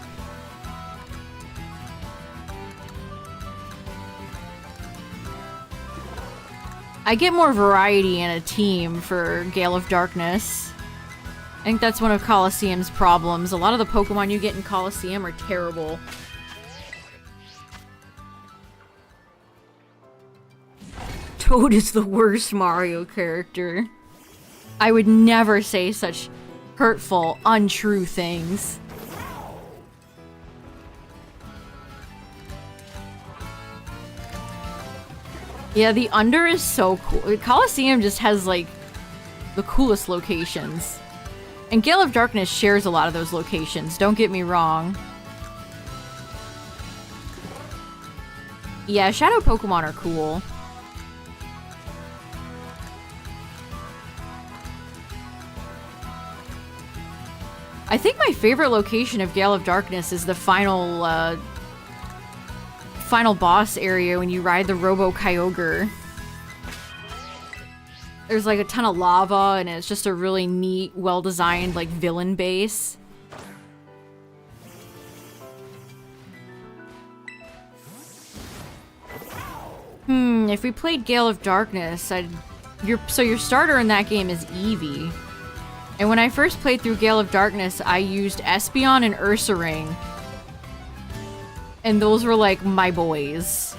I get more variety in a team for Gale of Darkness. I think that's one of Colosseum's problems. A lot of the Pokemon you get in Colosseum are terrible. Toad is the worst Mario character. I would never say such hurtful, untrue things. Yeah, the Under is so cool. Colosseum just has, like, the coolest locations. And Gale of Darkness shares a lot of those locations, don't get me wrong. Yeah, Shadow Pokemon are cool. I think my favorite location of Gale of Darkness is the final boss area when you ride the Robo Kyogre. There's like a ton of lava and it's just a really neat, well-designed like villain base. If we played Gale of Darkness, so your starter in that game is Eevee. And when I first played through Gale of Darkness, I used Espeon and Ursaring. And those were like my boys.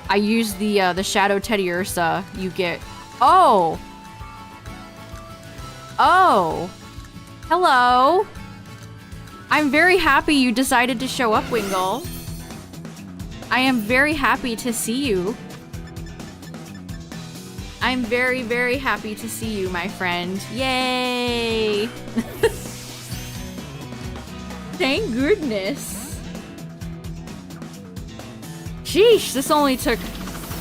I used the Shadow Teddiursa. You get... Oh! Oh! Hello! I'm very happy you decided to show up, Wingle. I am very happy to see you. I'm very, very happy to see you, my friend. Yay! Thank goodness. Sheesh, this only took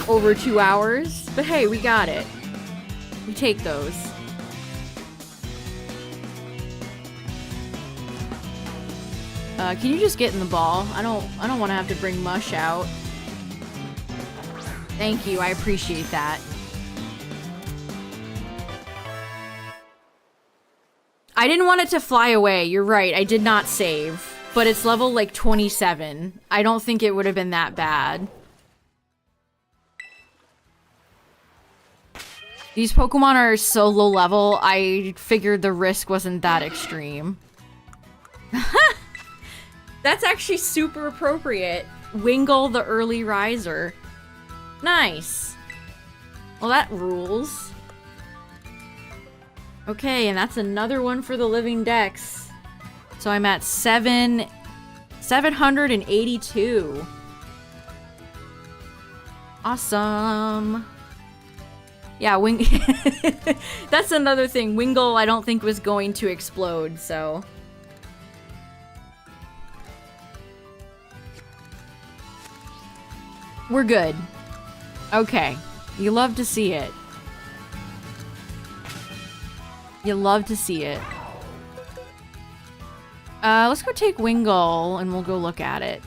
over 2 hours. But hey, we got it. We take those. Can you just get in the ball? I don't want to have to bring Mush out. Thank you, I appreciate that. I didn't want it to fly away. You're right. I did not save. But it's level like 27. I don't think it would have been that bad. These Pokemon are so low level, I figured the risk wasn't that extreme. That's actually super appropriate. Wingle the early riser. Nice. Well, that rules. Okay, and that's another one for the living dex. So I'm at 782. Awesome. Yeah, that's another thing. Wingle, I don't think was going to explode, so. We're good. Okay. You love to see it. You love to see it. Let's go take Wingle and we'll go look at it.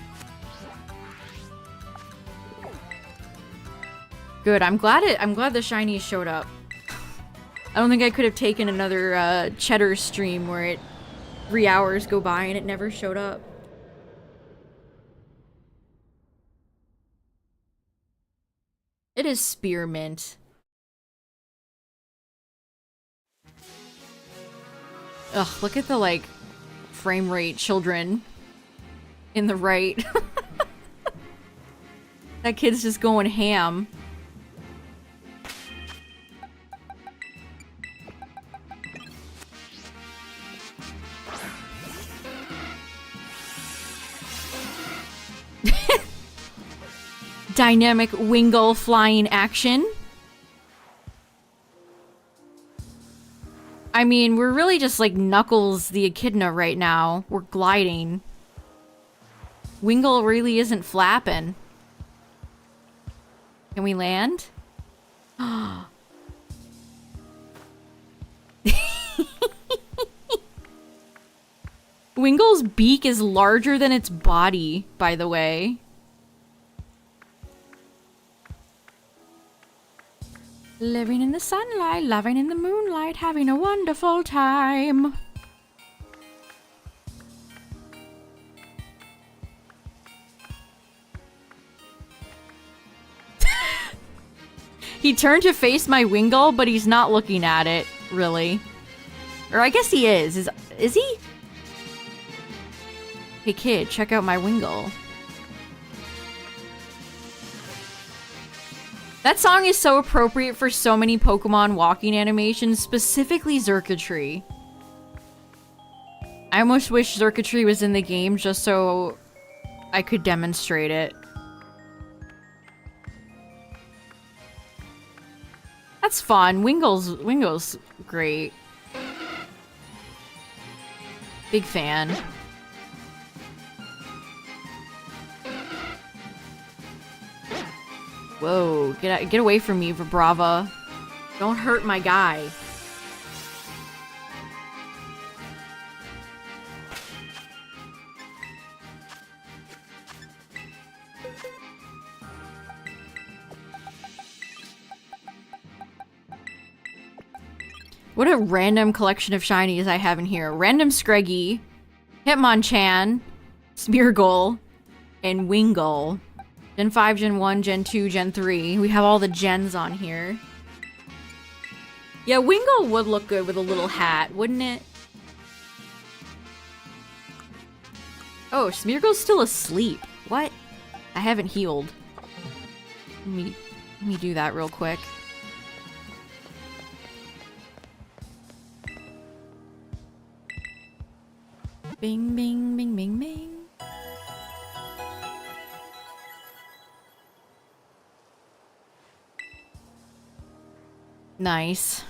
Good. I'm glad the shinies showed up. I don't think I could have taken another Cheddar stream where 3 hours go by and it never showed up. It is spearmint. Ugh, look at the, like, frame rate children in the right. That kid's just going ham. Dynamic Wingle flying action. I mean, we're really just like Knuckles the Echidna right now. We're gliding. Wingle really isn't flapping. Can we land? Wingle's beak is larger than its body, by the way. Living in the sunlight, loving in the moonlight, having a wonderful time. He turned to face my Wingle, but he's not looking at it, really. Or I guess he is. Is he? Hey kid, check out my Wingle. That song is so appropriate for so many Pokemon walking animations, specifically Xurkitree. I almost wish Xurkitree was in the game just so I could demonstrate it. That's fun. Wingle's great. Big fan. Whoa, get away from me, Vibrava. Don't hurt my guy. What a random collection of shinies I have in here. Random Screggy, Hitmonchan, Smeargle, and Wingle. Gen 5, Gen 1, Gen 2, Gen 3. We have all the gens on here. Yeah, Wingle would look good with a little hat, wouldn't it? Oh, Smeargle's still asleep. What? I haven't healed. Let me do that real quick. Bing, bing, bing, bing, bing. Nice.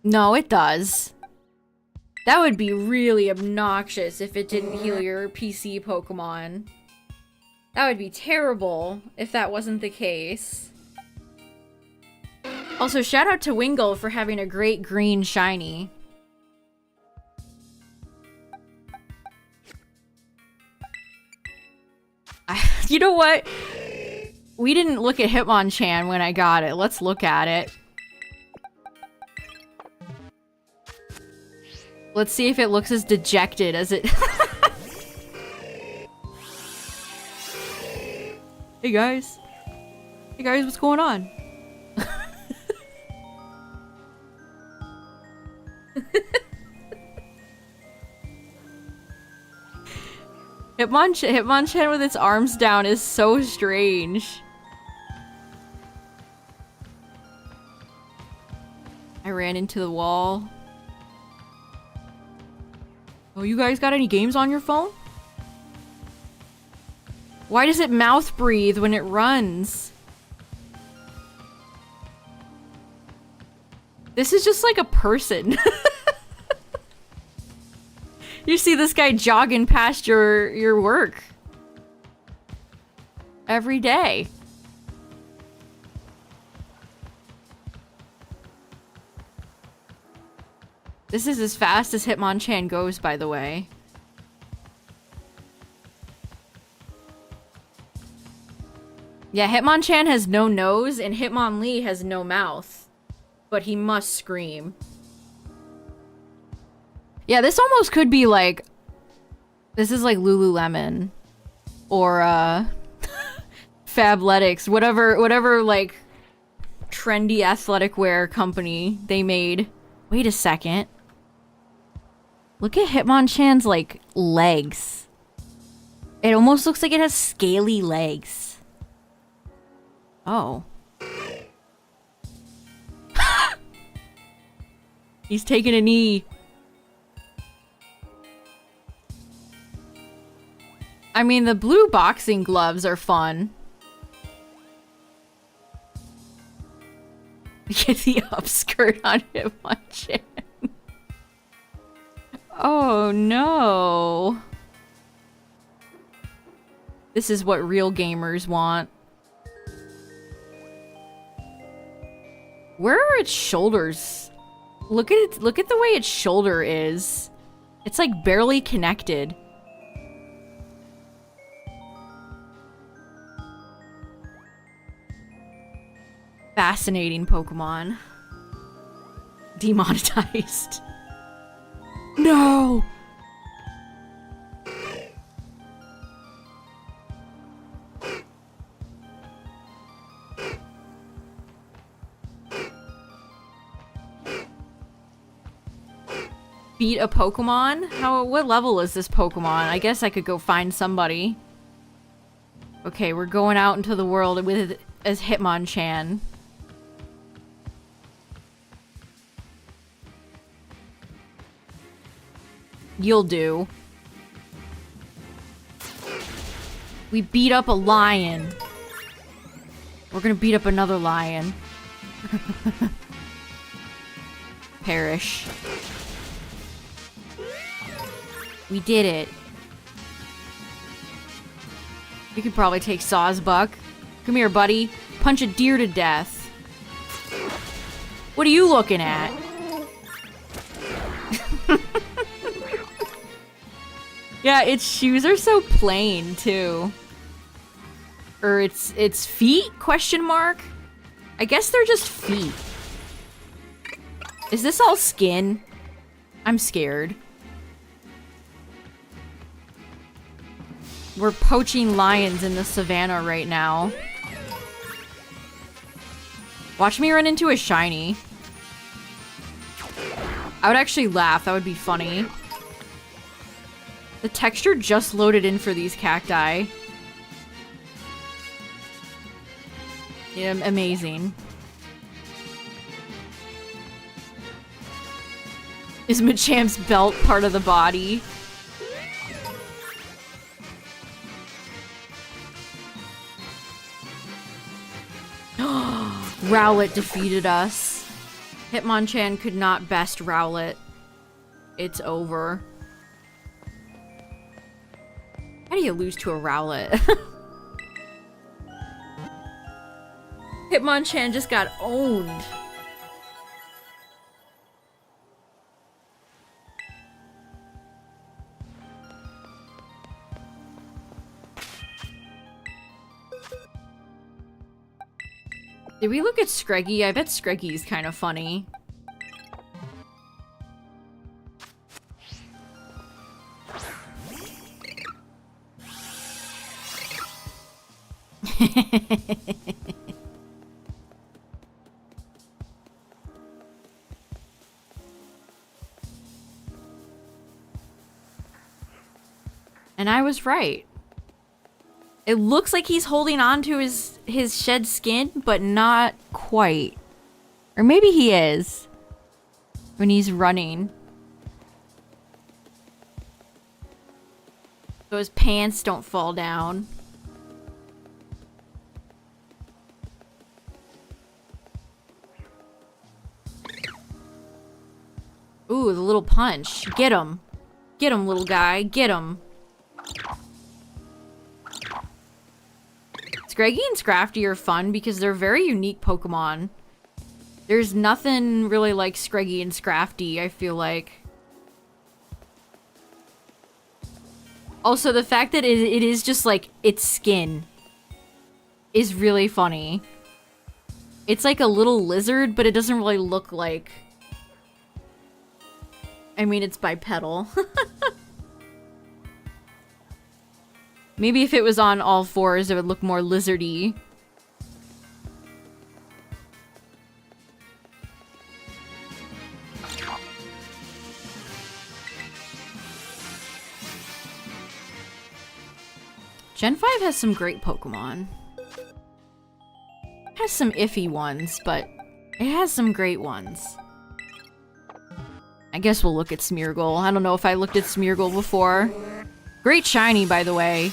No, it does. That would be really obnoxious if it didn't heal your PC Pokemon. That would be terrible if that wasn't the case. Also, shout out to Wingle for having a great green shiny. You know what? We didn't look at Hitmonchan when I got it. Let's look at it. Let's see if it looks as dejected as it... Hey guys. Hey guys, what's going on? Hitmonchan with its arms down is so strange. I ran into the wall. Oh, you guys got any games on your phone? Why does it mouth breathe when it runs? This is just like a person. You see this guy jogging past your work every day. This is as fast as Hitmonchan goes, by the way. Yeah, Hitmonchan has no nose and Hitmonlee has no mouth, but he must scream. Yeah, this almost could be like... This is like Lululemon. Or, Fabletics, whatever like trendy athletic wear company they made. Wait a second. Look at Hitmonchan's like legs. It almost looks like it has scaly legs. Oh. He's taking a knee. I mean, the blue boxing gloves are fun. Get the upskirt on Hitmonchan. Oh no. This is what real gamers want. Where are its shoulders? Look at it, look at the way its shoulder is. It's like barely connected. Fascinating Pokemon. Demonetized. No! Beat a Pokemon? What level is this Pokemon? I guess I could go find somebody. Okay, we're going out into the world with as Hitmonchan. You'll do. We beat up a lion. We're gonna beat up another lion. Perish. We did it. We could probably take Sawsbuck. Come here, buddy. Punch a deer to death. What are you looking at? Yeah, its shoes are so plain, too. Or its feet? Question mark? I guess they're just feet. Is this all skin? I'm scared. We're poaching lions in the savannah right now. Watch me run into a shiny. I would actually laugh. That would be funny. The texture just loaded in for these cacti. Yeah, amazing. Is Machamp's belt part of the body? Rowlet defeated us. Hitmonchan could not best Rowlet. It's over. How do you lose to a Rowlet? Hitmonchan just got owned. Did we look at Screggy? I bet Screggy's kind of funny. And I was right. It looks like he's holding on to his shed skin, but not quite. Or maybe he is. When he's running. So his pants don't fall down. Ooh, the little punch. Get him. Get him, little guy. Get him. Scraggy and Scrafty are fun because they're very unique Pokemon. There's nothing really like Scraggy and Scrafty, I feel like. Also, the fact that it is just like its skin is really funny. It's like a little lizard, but it doesn't really look like... I mean, it's bipedal. Maybe if it was on all fours, it would look more lizardy. Gen 5 has some great Pokemon. It has some iffy ones, but it has some great ones. I guess we'll look at Smeargle. I don't know if I looked at Smeargle before. Great shiny, by the way.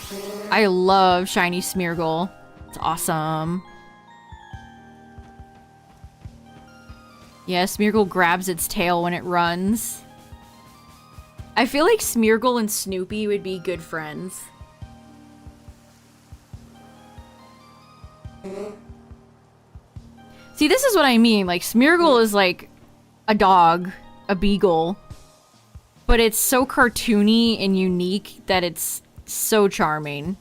I love shiny Smeargle. It's awesome. Yeah, Smeargle grabs its tail when it runs. I feel like Smeargle and Snoopy would be good friends. See, this is what I mean. Like, Smeargle is like a dog, a beagle, but it's so cartoony and unique that it's so charming.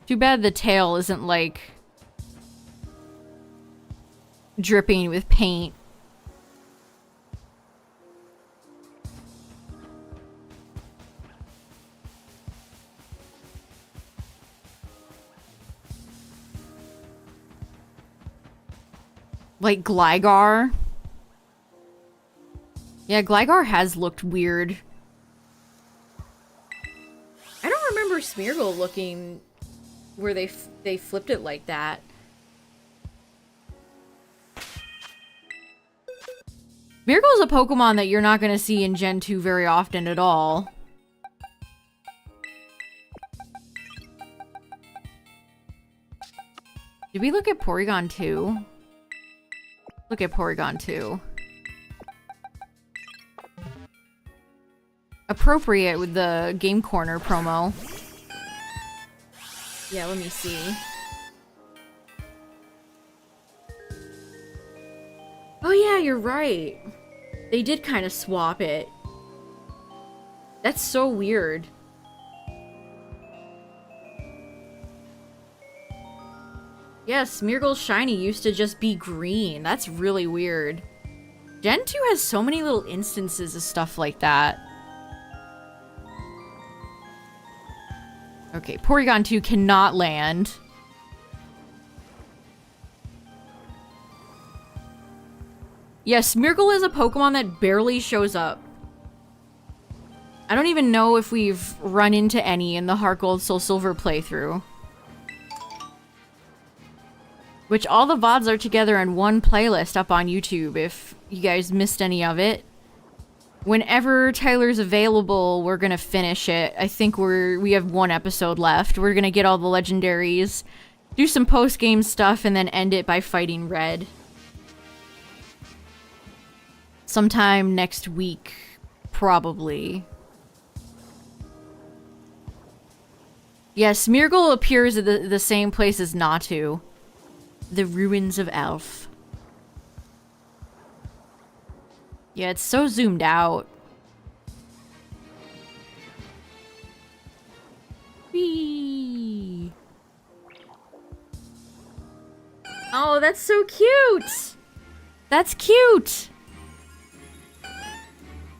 Too bad the tail isn't like dripping with paint. Like Gligar. Yeah, Gligar has looked weird. I don't remember Smeargle looking where they flipped it like that. Smeargle is a Pokemon that you're not going to see in Gen 2 very often at all. Did we look at Porygon 2? Look at Porygon 2. Appropriate with the Game Corner promo. Yeah, let me see. Oh yeah, you're right. They did kind of swap it. That's so weird. Yeah, Smeargle's shiny used to just be green. That's really weird. Gen 2 has so many little instances of stuff like that. Okay, Porygon 2 cannot land. Yeah, Smeargle is a Pokemon that barely shows up. I don't even know if we've run into any in the Heart Gold Soul Silver playthrough. Which all the VODs are together in one playlist up on YouTube if you guys missed any of it. Whenever Tyler's available, we're gonna finish it. I think we have one episode left. We're gonna get all the legendaries, do some post-game stuff, and then end it by fighting Red. Sometime next week, probably. Yeah, Smeargle appears at the same place as Natu. The Ruins of Elf. Yeah, it's so zoomed out. Whee! Oh, that's so cute! That's cute!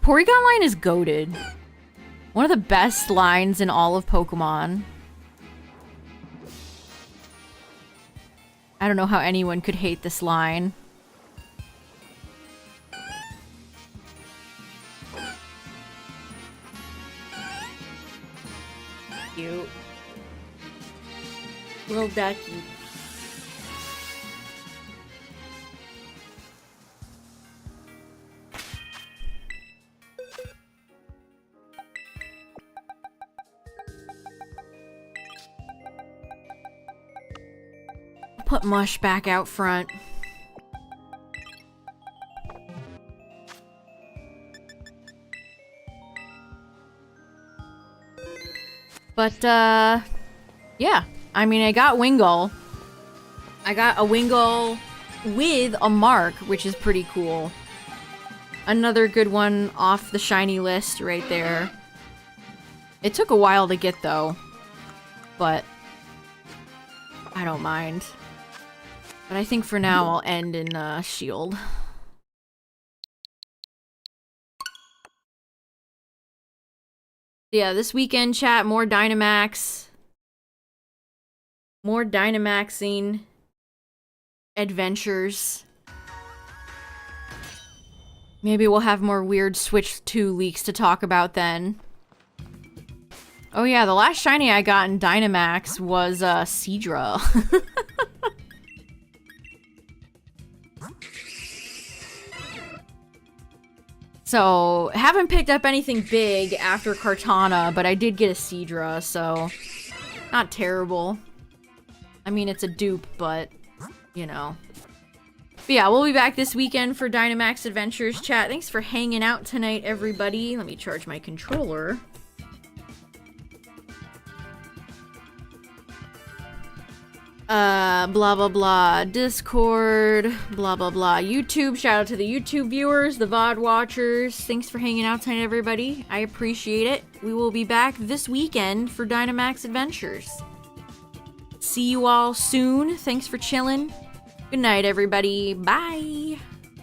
Porygon line is goated. One of the best lines in all of Pokemon. I don't know how anyone could hate this line. Cute. Little ducky. Put Mush back out front. But, yeah. I mean, I got Wingull. I got a Wingull with a mark, which is pretty cool. Another good one off the shiny list right there. It took a while to get, though. But I don't mind. But I think for now I'll end in Shield. Yeah, this weekend, chat, more Dynamax. More Dynamaxing adventures. Maybe we'll have more weird Switch 2 leaks to talk about then. Oh yeah, the last shiny I got in Dynamax was Seadra. So, haven't picked up anything big after Kartana, but I did get a Seadra, so not terrible. I mean, it's a dupe, but, you know. But yeah, we'll be back this weekend for Dynamax Adventures, chat. Thanks for hanging out tonight, everybody. Let me charge my controller. Blah blah blah, Discord, blah blah blah, YouTube. Shout out to the YouTube viewers, the VOD watchers. Thanks for hanging out tonight, everybody. I appreciate it. We will be back this weekend for Dynamax Adventures. See you all soon. Thanks for chilling. Good night, everybody. Bye.